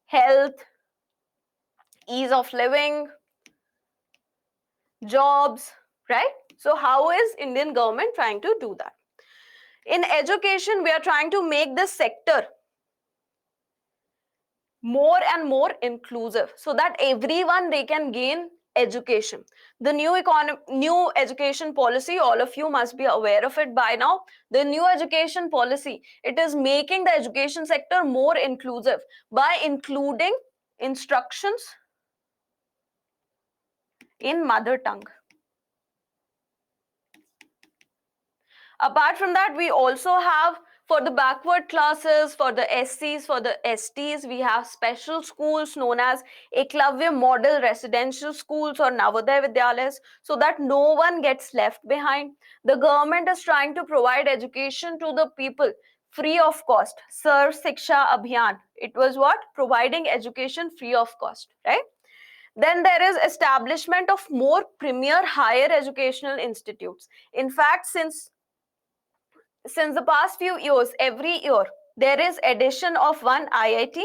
health, ease of living, jobs, right? So how is Indian government trying to do that? In education, we are trying to make this sector more and more inclusive, so that everyone, they can gain education. The new education policy, all of you must be aware of it by now. The new education policy, it is making the education sector more inclusive by including instructions in mother tongue. Apart from that, we also have, for the backward classes, for the SCs, for the STs, we have special schools known as Eklavya Model Residential Schools or Navodaya Vidyalayas, so that no one gets left behind. The government is trying to provide education to the people free of cost. Sarv Shiksha Abhiyan. It was what? Providing education free of cost, right? Then there is establishment of more premier higher educational institutes. In fact, since the past few years, every year, there is addition of one IIT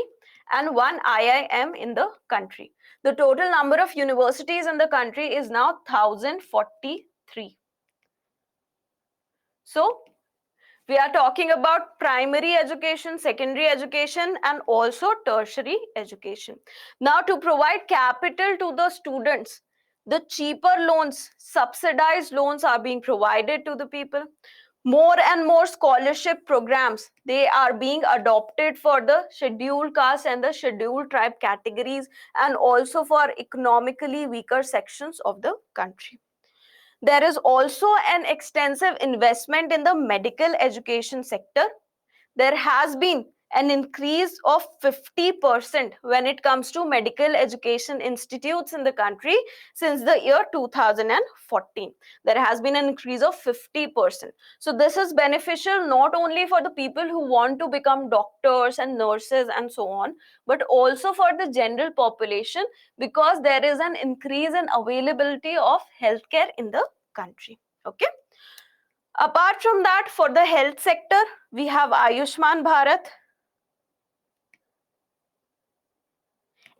and one IIM in the country. The total number of universities in the country is now 1,043. So, we are talking about primary education, secondary education, and also tertiary education. Now, to provide capital to the students, the cheaper loans, subsidized loans are being provided to the people. More and more scholarship programs, they are being adopted for the scheduled caste and the scheduled tribe categories, and also for economically weaker sections of the country. There is also an extensive investment in the medical education sector. There has been an increase of 50% when it comes to medical education institutes in the country since the year 2014. There has been an increase of 50%. So this is beneficial not only for the people who want to become doctors and nurses and so on, but also for the general population, because there is an increase in availability of healthcare in the country. Okay. Apart from that, for the health sector, we have Ayushman Bharat,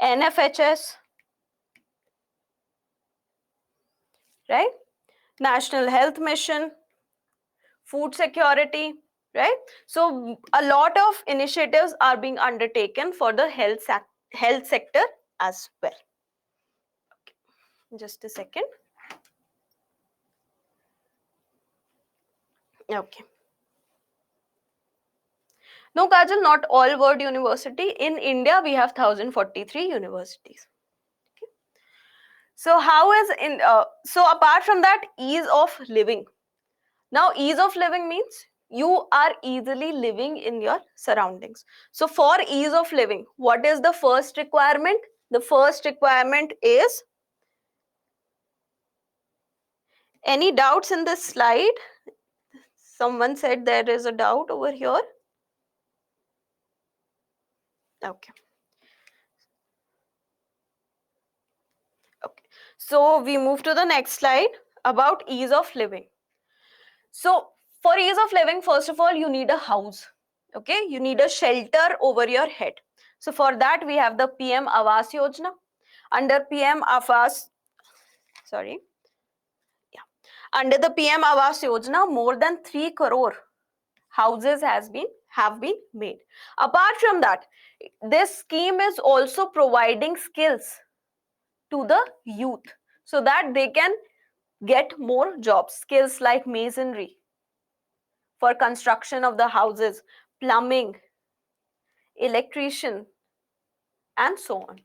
NFHS, right? National Health Mission, food security, right? So a lot of initiatives are being undertaken for the health sector as well. Okay. Just a second. Okay. No, Kajal, not all world university. In India, we have 1043 universities. Okay. So how is so apart from that, ease of living. Now, ease of living means you are easily living in your surroundings. So for ease of living, what is the first requirement? The first requirement is, any doubts in this slide? Someone said there is a doubt over here. Okay. Okay. So we move to the next slide about ease of living. So for ease of living, first of all, you need a house. Okay. You need a shelter over your head. So for that, we have the PM Awas Yojana. Under PM Awas, sorry. Yeah. Under the PM Awas Yojana, more than 3 crore houses have been made. Apart from that, this scheme is also providing skills to the youth so that they can get more jobs. Skills like masonry for construction of the houses, plumbing, electrician, and so on.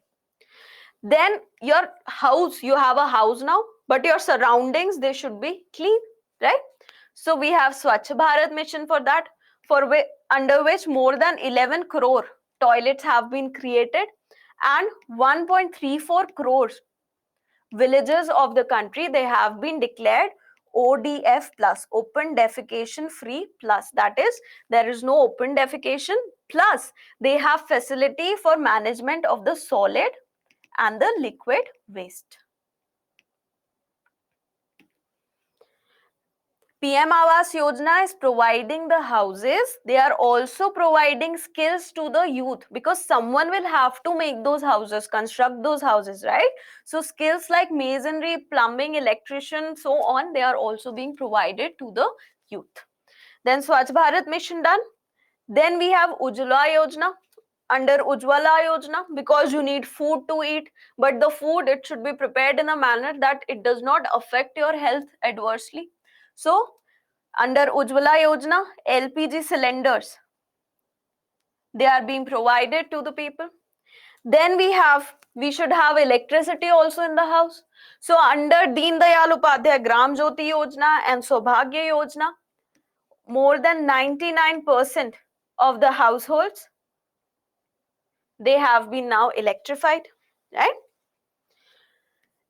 Then your house, you have a house now, but your surroundings, they should be clean, right? So we have Swachh Bharat mission for that, under which more than 11 crore toilets have been created, and 1.34 crores villages of the country, they have been declared ODF plus, open defecation free plus. That is, there is no open defecation, plus they have facility for management of the solid and the liquid waste. PM Awas Yojana is providing the houses. They are also providing skills to the youth, because someone will have to make those houses, construct those houses, right? So skills like masonry, plumbing, electrician, so on, they are also being provided to the youth. Then Swachh Bharat mission done. Then we have Ujjwala Yojana. Under Ujjwala Yojana, because you need food to eat, but the food, it should be prepared in a manner that it does not affect your health adversely. So under Ujjwala Yojana, LPG cylinders, they are being provided to the people. Then we should have electricity also in the house. So under Deen Dayal Upadhyay Gram Jyoti Yojana and Saubhagya Yojana, more than 99% of the households, they have been now electrified, right?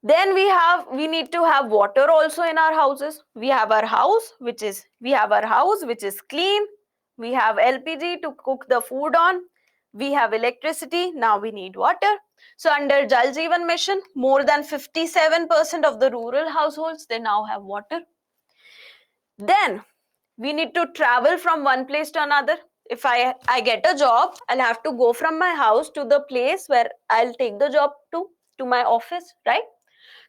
Then we need to have water also in our houses. We have our house which is clean. We have LPG to cook the food on. We have electricity. Now we need water. So under Jal Jeevan Mission, more than 57% of the rural households, they now have water. Then we need to travel from one place to another. If I get a job, I'll have to go from my house to the place where I'll take the job to my office, right?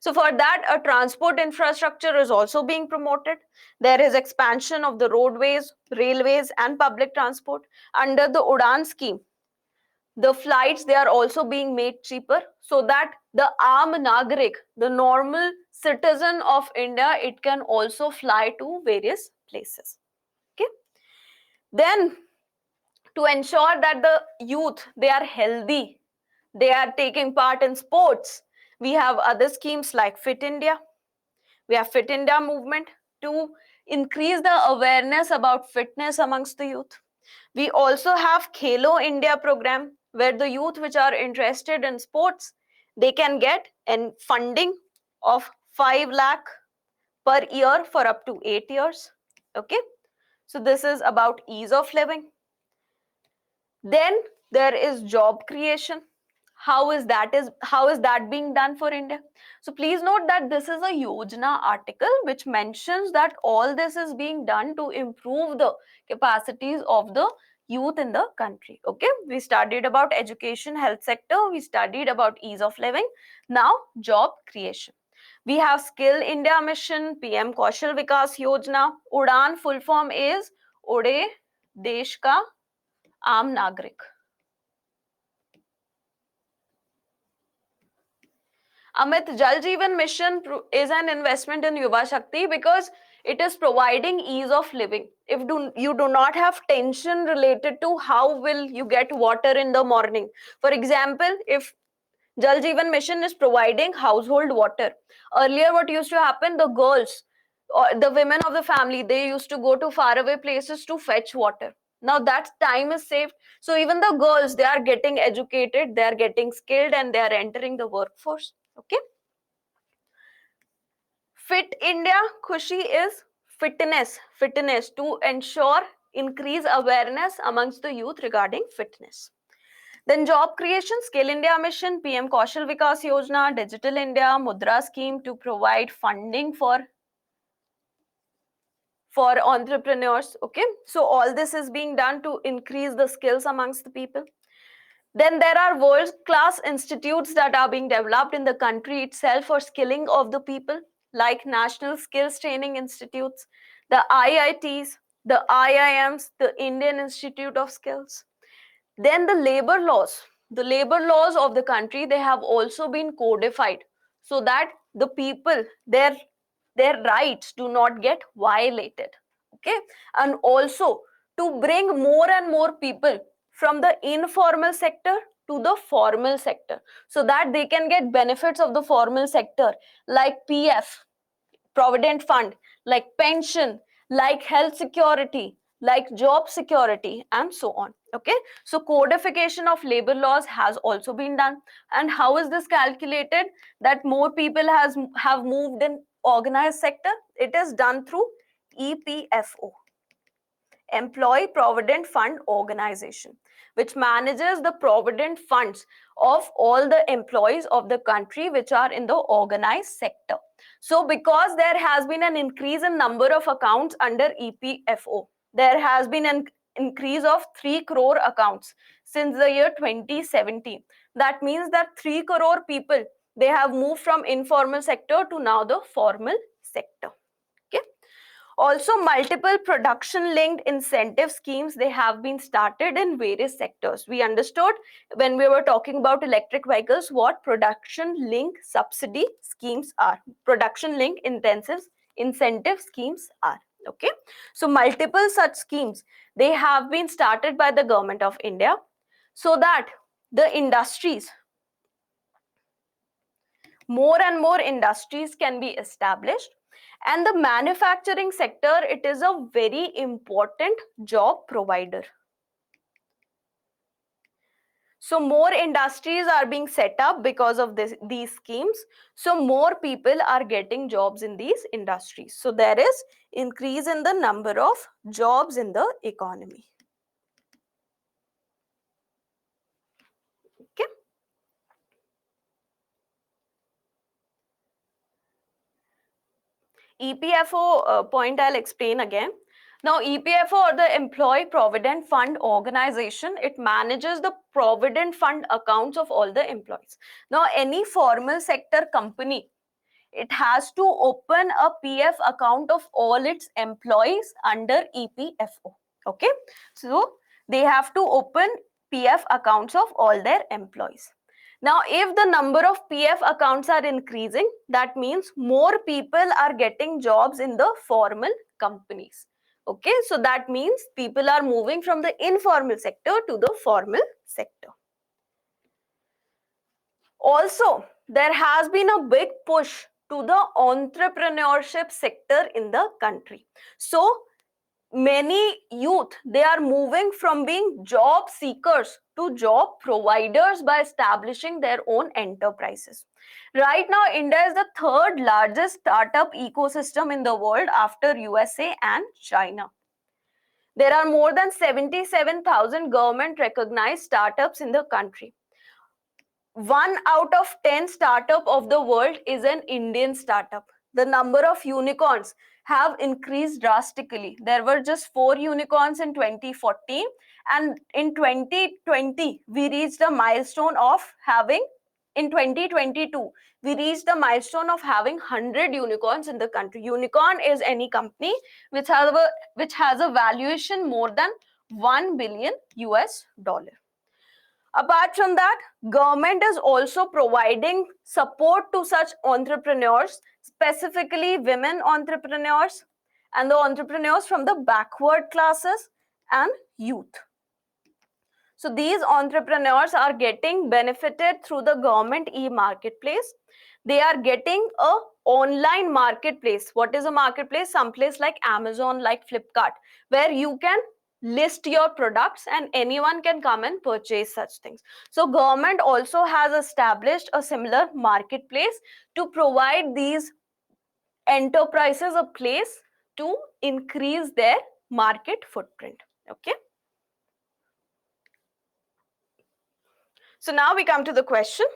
So for that, a transport infrastructure is also being promoted. There is expansion of the roadways, railways, and public transport. Under the Udan scheme, the flights, they are also being made cheaper, so that the Aam Nagarik, the normal citizen of India, it can also fly to various places. Okay. Then to ensure that the youth, they are healthy, they are taking part in sports, we have other schemes like Fit India. We have Fit India movement to increase the awareness about fitness amongst the youth. We also have Khelo India program, where the youth which are interested in sports, they can get an funding of 5 lakh per year for up to 8 years. Okay, so this is about ease of living. Then there is job creation. How is that being done for India? So please note that this is a Yojana article which mentions that all this is being done to improve the capacities of the youth in the country. Okay, we studied about education, health sector, we studied about ease of living. Now job creation. We have Skill India Mission, PM Kaushal Vikas Yojana. Udan full form is Ude Desh Ka Aam Nagrik. Amit, Jal Jeevan Mission is an investment in Yuva Shakti because it is providing ease of living. If you do not have tension related to how will you get water in the morning. For example, if Jal Jeevan Mission is providing household water. Earlier, what used to happen, the girls or the women of the family, they used to go to faraway places to fetch water. Now that time is saved. So even the girls, they are getting educated, they are getting skilled, and they are entering the workforce. Okay. Fit India Khushi is fitness to ensure increase awareness amongst the youth regarding fitness. Then job creation, Skill India Mission, PM Kaushal Vikas Yojana, Digital India, Mudra scheme to provide funding for entrepreneurs. Okay, so all this is being done to increase the skills amongst the people. Then there are world class institutes that are being developed in the country itself for skilling of the people, like National Skills Training Institutes, the IITs, the IIMs, the Indian Institute of Skills. Then the labor laws of the country, they have also been codified so that the people, their rights do not get violated. Okay, and also to bring more and more people from the informal sector to the formal sector so that they can get benefits of the formal sector like PF, provident fund, like pension, like health security, like job security, and so on. Okay, so codification of labor laws has also been done. And how is this calculated that more people have moved in organized sector? It is done through EPFO, Employee Provident Fund Organization, which manages the provident funds of all the employees of the country which are in the organized sector. So because there has been an increase in number of accounts under EPFO, there has been an increase of 3 crore accounts since the year 2017. That means that 3 crore people, they have moved from informal sector to now the formal sector. Okay. Also, multiple production linked incentive schemes, they have been started in various sectors. We understood when we were talking about electric vehicles what production link subsidy schemes are, production link incentive schemes are. Okay, so multiple such schemes, they have been started by the government of India so that the industries, more and more industries can be established. And the manufacturing sector, it is a very important job provider. So more industries are being set up because of these schemes. So more people are getting jobs in these industries. So there is increase in the number of jobs in the economy. Okay. EPFO point I'll explain again. Now, EPFO, or the Employee Provident Fund Organization, it manages the provident fund accounts of all the employees. Now, any formal sector company, it has to open a PF account of all its employees under EPFO. Okay, so they have to open PF accounts of all their employees. Now, if the number of PF accounts are increasing, that means more people are getting jobs in the formal companies. Okay, so that means people are moving from the informal sector to the formal sector. Also, there has been a big push to the entrepreneurship sector in the country. So, many youth, they are moving from being job seekers to job providers by establishing their own enterprises. Right now, India is the third largest startup ecosystem in the world after USA and China. There are more than 77,000 government recognized startups in the country. 1 out of 10 startup of the world is an Indian startup. The number of unicorns have increased drastically. There were just 4 unicorns in 2014, and in 2020 we reached a milestone of having, in 2022 we reached a milestone of having 100 unicorns in the country. Unicorn is any company which has a valuation more than 1 billion US dollar. Apart from that, government is also providing support to such entrepreneurs, specifically women entrepreneurs and the entrepreneurs from the backward classes and youth. So these entrepreneurs are getting benefited through the government e-marketplace. They are getting a online marketplace. What is a marketplace? Some place like Amazon, like Flipkart, where you can list your products and anyone can come and purchase such things. So government also has established a similar marketplace to provide these enterprises a place to increase their market footprint. Okay. So now we come to the question,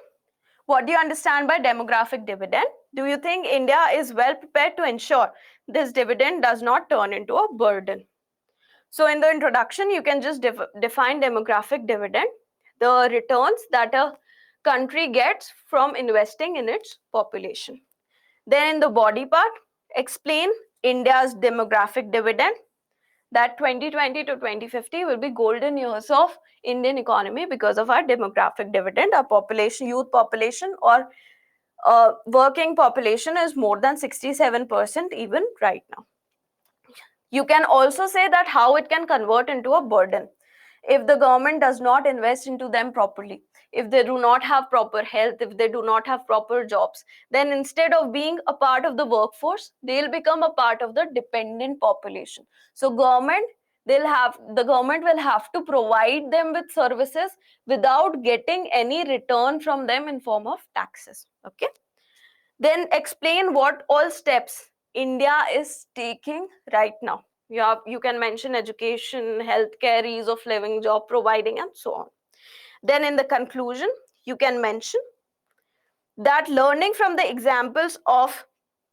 what do you understand by demographic dividend? Do you think India is well prepared to ensure this dividend does not turn into a burden? So in the introduction, you can just define demographic dividend, the returns that a country gets from investing in its population. Then in the body part, explain India's demographic dividend, that 2020 to 2050 will be golden years of Indian economy because of our demographic dividend. Our population, youth population or working population is more than 67% even right now. You can also say that how it can convert into a burden. If the government does not invest into them properly, if they do not have proper health, if they do not have proper jobs, then instead of being a part of the workforce, they'll become a part of the dependent population. So the government will have to provide them with services without getting any return from them in form of taxes. Okay. Then explain what all steps India is taking right now. You can mention education, healthcare, ease of living, job providing, and so on. Then in the conclusion, you can mention that learning from the examples of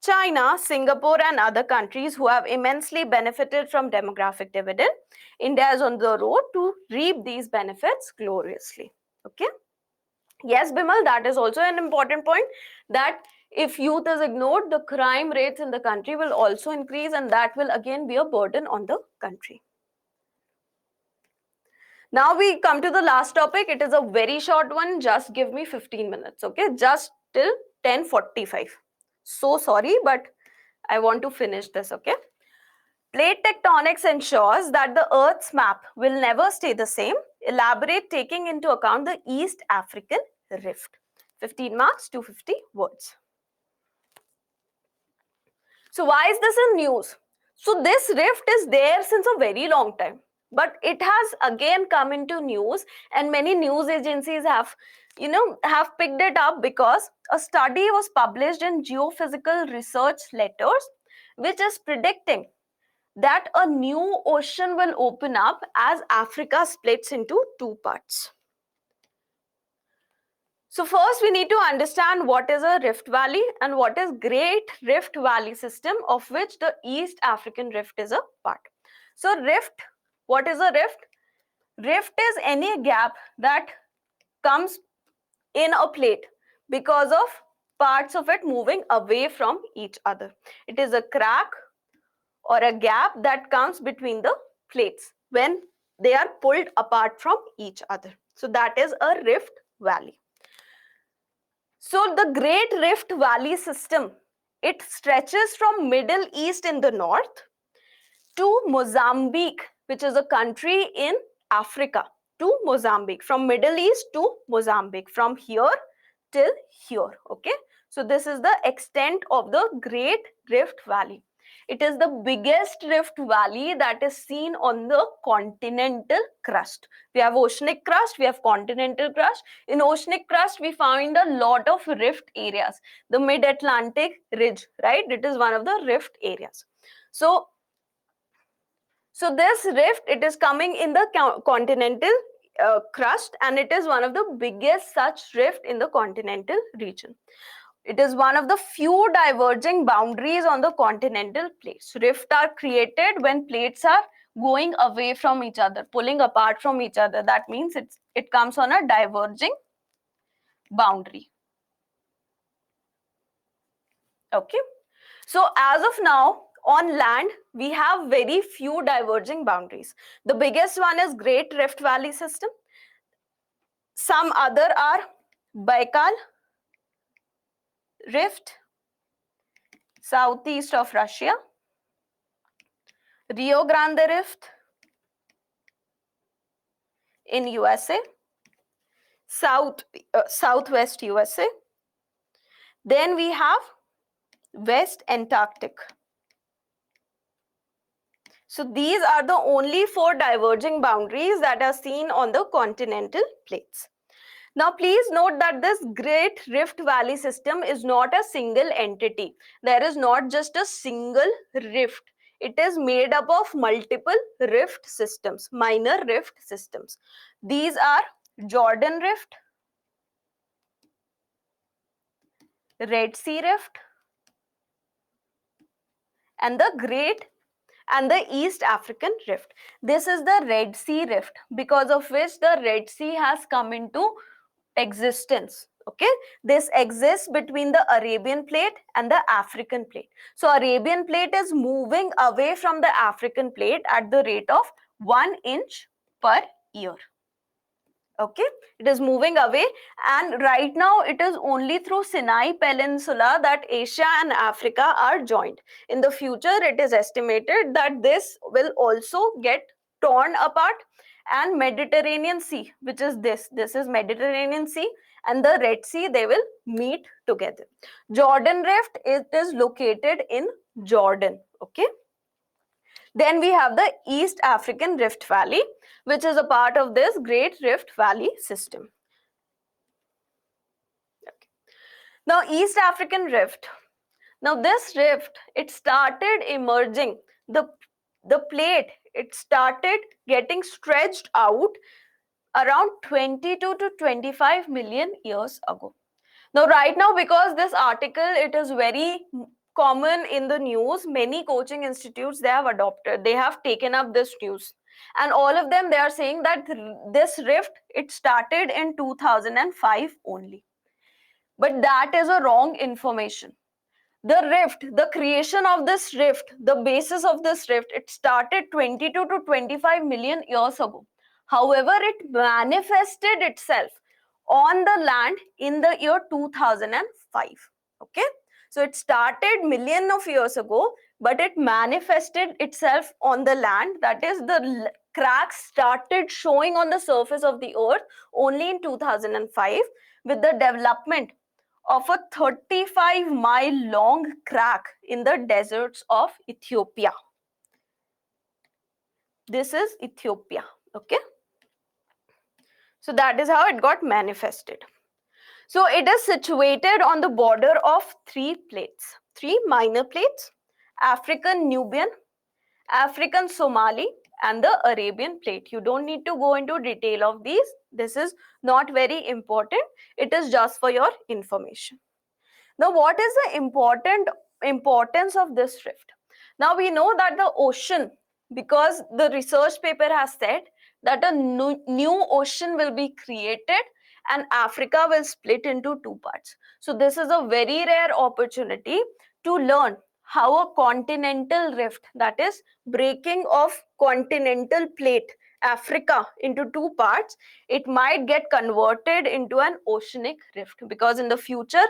China, Singapore, and other countries who have immensely benefited from demographic dividend, India is on the road to reap these benefits gloriously. Okay. Yes, Bimal, that is also an important point, that if youth is ignored, the crime rates in the country will also increase, and that will again be a burden on the country. Now we come to the last topic. It is a very short one. Just give me 15 minutes, okay? Just till 10:45. So sorry, but I want to finish this, okay? Plate tectonics ensures that the Earth's map will never stay the same. Elaborate taking into account the East African rift. 15 marks, 250 words. So why is this in news? So this rift is there since a very long time, but it has again come into news, and many news agencies have picked it up because a study was published in Geophysical Research Letters, which is predicting that a new ocean will open up as Africa splits into two parts. So first we need to understand what is a rift valley and what is Great Rift Valley system, of which the East African rift is a part. So rift, what is a rift? Rift is any gap that comes in a plate because of parts of it moving away from each other. It is a crack or a gap that comes between the plates when they are pulled apart from each other. So that is a rift valley. So the Great Rift Valley system, it stretches from Middle East in the north to Mozambique, which is a country in Africa, to Mozambique, from Middle East to Mozambique, from here till here, okay? So this is the extent of the Great Rift Valley. It is the biggest rift valley that is seen on the continental crust. We have oceanic crust, we have continental crust. In oceanic crust, we find a lot of rift areas. The mid-Atlantic ridge, right? It is one of the rift areas. So this rift, it is coming in the continental crust, and it is one of the biggest such rift in the continental region. It is one of the few diverging boundaries on the continental plates. Rifts are created when plates are going away from each other, pulling apart from each other. That means it comes on a diverging boundary. Okay. So as of now, on land, we have very few diverging boundaries. The biggest one is Great Rift Valley System. Some other are Baikal Rift, southeast of Russia, Rio Grande Rift in USA, southwest USA. Then we have West Antarctic. So these are the only 4 diverging boundaries that are seen on the continental plates. Now, please note that this Great Rift Valley System is not a single entity. There is not just a single rift. It is made up of multiple rift systems, minor rift systems. These are Jordan Rift, Red Sea Rift, and the East African Rift. This is the Red Sea Rift, because of which the Red Sea has come into existence. Okay, this exists between the Arabian plate and the African plate. So Arabian plate is moving away from the African plate at the rate of 1 inch per year. Okay, it is moving away, and right now it is only through Sinai Peninsula that Asia and Africa are joined. In the future, it is estimated that this will also get torn apart, and Mediterranean Sea, which is this is Mediterranean Sea, and the Red Sea, they will meet together. Jordan Rift, it is located in Jordan. Okay. Then we have the East African Rift Valley, which is a part of this Great Rift Valley system. Okay. Now, East African Rift. Now, this rift, it started emerging. The plate, it started getting stretched out around 22 to 25 million years ago. Now, right now, because this article, it is very common in the news, many coaching institutes, they have taken up this news. And all of them, they are saying that this rift, it started in 2005 only. But that is a wrong information. The rift, the creation of this rift, the basis of this rift, it started 22 to 25 million years ago. However, it manifested itself on the land in the year 2005. Okay, so it started million of years ago, but it manifested itself on the land. That is, the cracks started showing on the surface of the earth only in 2005 with the development of a 35-mile long crack in the deserts of Ethiopia. This is Ethiopia. Okay, so that is how it got manifested. So it is situated on the border of 3 plates, 3 minor plates: African Nubian, African Somali, and the Arabian plate. You don't need to go into detail of these. This is not very important. It is just for your information. Now, what is the importance of this rift? Now, we know that the ocean, because the research paper has said that a new ocean will be created and Africa will split into 2 parts. So this is a very rare opportunity to learn how a continental rift, that is breaking of continental plate Africa into 2 parts, it might get converted into an oceanic rift, because in the future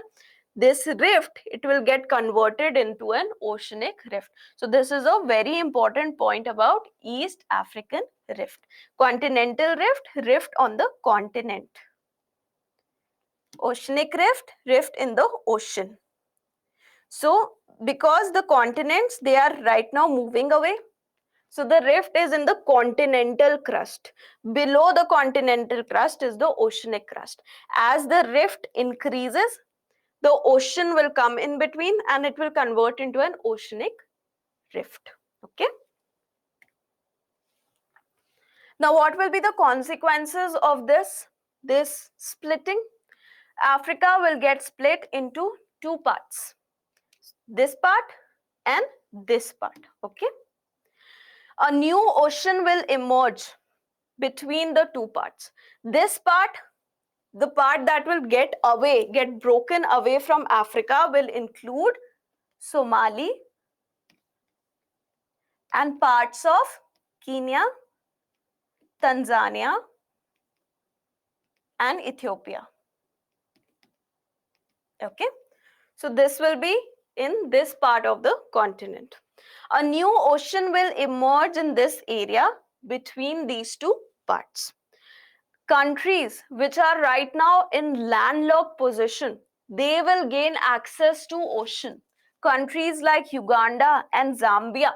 this rift, it will get converted into an oceanic rift. So this is a very important point about East African Rift. Continental rift, rift on the continent. Oceanic rift, rift in the ocean. So because the continents, they are right now moving away. So the rift is in the continental crust. Below the continental crust is the oceanic crust. As the rift increases, the ocean will come in between and it will convert into an oceanic rift. Okay. Now, what will be the consequences of this splitting? Africa will get split into two parts. This part and this part. Okay. A new ocean will emerge between the two parts. This part, the part that will get broken away from Africa, will include Somali and parts of Kenya, Tanzania, and Ethiopia. Okay, so this will be in this part of the continent. A new ocean will emerge in this area between these two parts. Countries which are right now in landlocked position, they will gain access to ocean. Countries like Uganda and Zambia,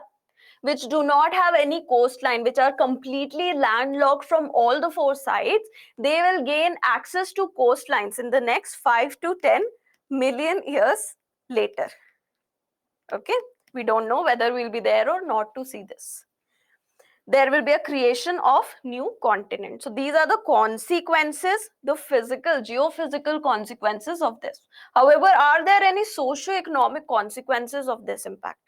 which do not have any coastline, which are completely landlocked from all the four sides, they will gain access to coastlines in the next 5 to 10 million years later. Okay, we don't know whether we'll be there or not to see this. There will be a creation of new continents. So these are the consequences, the physical, geophysical consequences of this. However, are there any socio-economic consequences of this impact?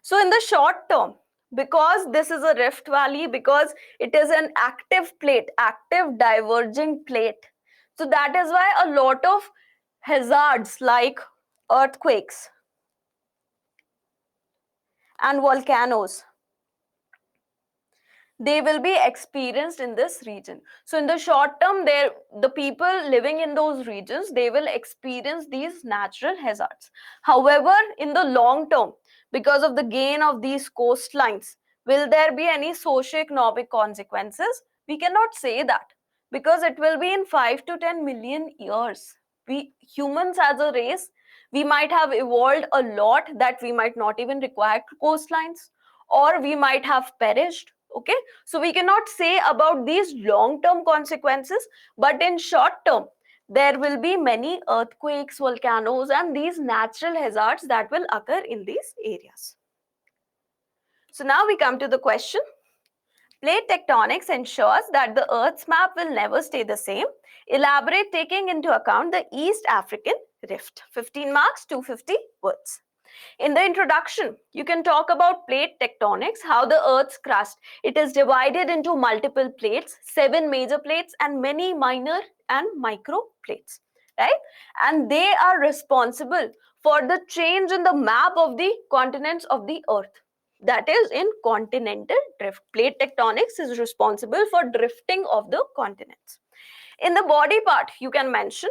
So in the short term, because this is a rift valley, because it is an active plate, active diverging plate, so that is why a lot of hazards like earthquakes and volcanoes, they will be experienced in this region. So in the short term, the people living in those regions, they will experience these natural hazards. However, in the long term, because of the gain of these coastlines, will there be any socio-economic consequences? We cannot say that, because it will be in 5 to 10 million years. We humans as a race, we might have evolved a lot that we might not even require coastlines, or we might have perished. Okay, so we cannot say about these long term consequences, but in short term, there will be many earthquakes, volcanoes, and these natural hazards that will occur in these areas. So now we come to the question. Plate tectonics ensures that the Earth's map will never stay the same. Elaborate, taking into account the East African rift. 15 marks, 250 words. In the introduction, you can talk about plate tectonics, how the Earth's crust, it is divided into multiple plates, 7 major plates and many minor and micro plates, right? And they are responsible for the change in the map of the continents of the Earth. That is in continental drift. Plate tectonics is responsible for drifting of the continents. In the body part, you can mention,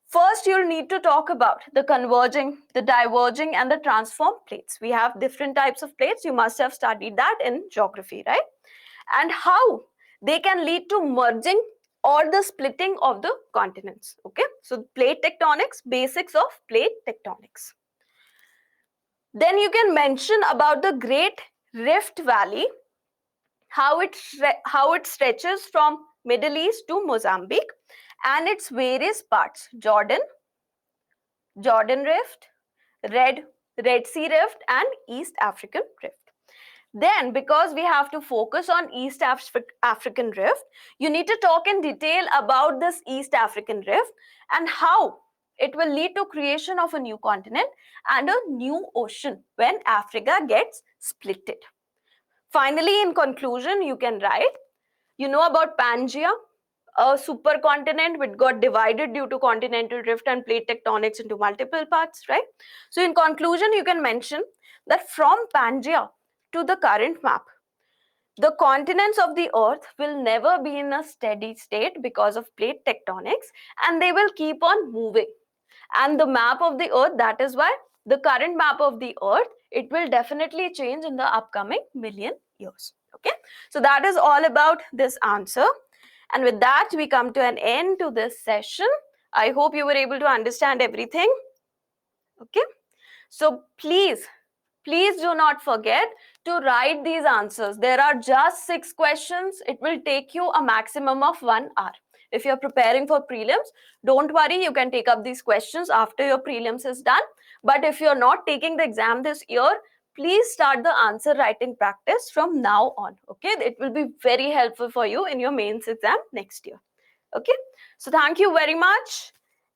first, you'll need to talk about the converging, the diverging, and the transform plates. We have different types of plates. You must have studied that in geography, right? And how they can lead to merging or the splitting of the continents. Okay, so plate tectonics, basics of plate tectonics. Then you can mention about the Great Rift Valley, how it stretches from Middle East to Mozambique and its various parts: Jordan Rift, Red Sea Rift, and East African Rift. Then, because we have to focus on East African Rift, you need to talk in detail about this East African Rift and how it will lead to creation of a new continent and a new ocean when Africa gets splitted. Finally, in conclusion, you can write, you know about Pangaea, a supercontinent which got divided due to continental drift and plate tectonics into multiple parts, right? So in conclusion, you can mention that from Pangaea to the current map, the continents of the Earth will never be in a steady state because of plate tectonics, and they will keep on moving. And the map of the Earth, that is why the current map of the Earth, it will definitely change in the upcoming million years. Okay, so that is all about this answer. And with that, we come to an end to this session. I hope you were able to understand everything. Okay. So please do not forget to write these answers. There are just 6 questions. It will take you a maximum of 1 hour. If you're preparing for prelims, don't worry, you can take up these questions after your prelims is done. But if you're not taking the exam this year, please start the answer writing practice from now on. Okay, it will be very helpful for you in your mains exam next year. Okay, so thank you very much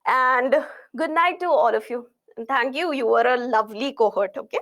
and good night to all of you. And thank you. You were a lovely cohort. Okay.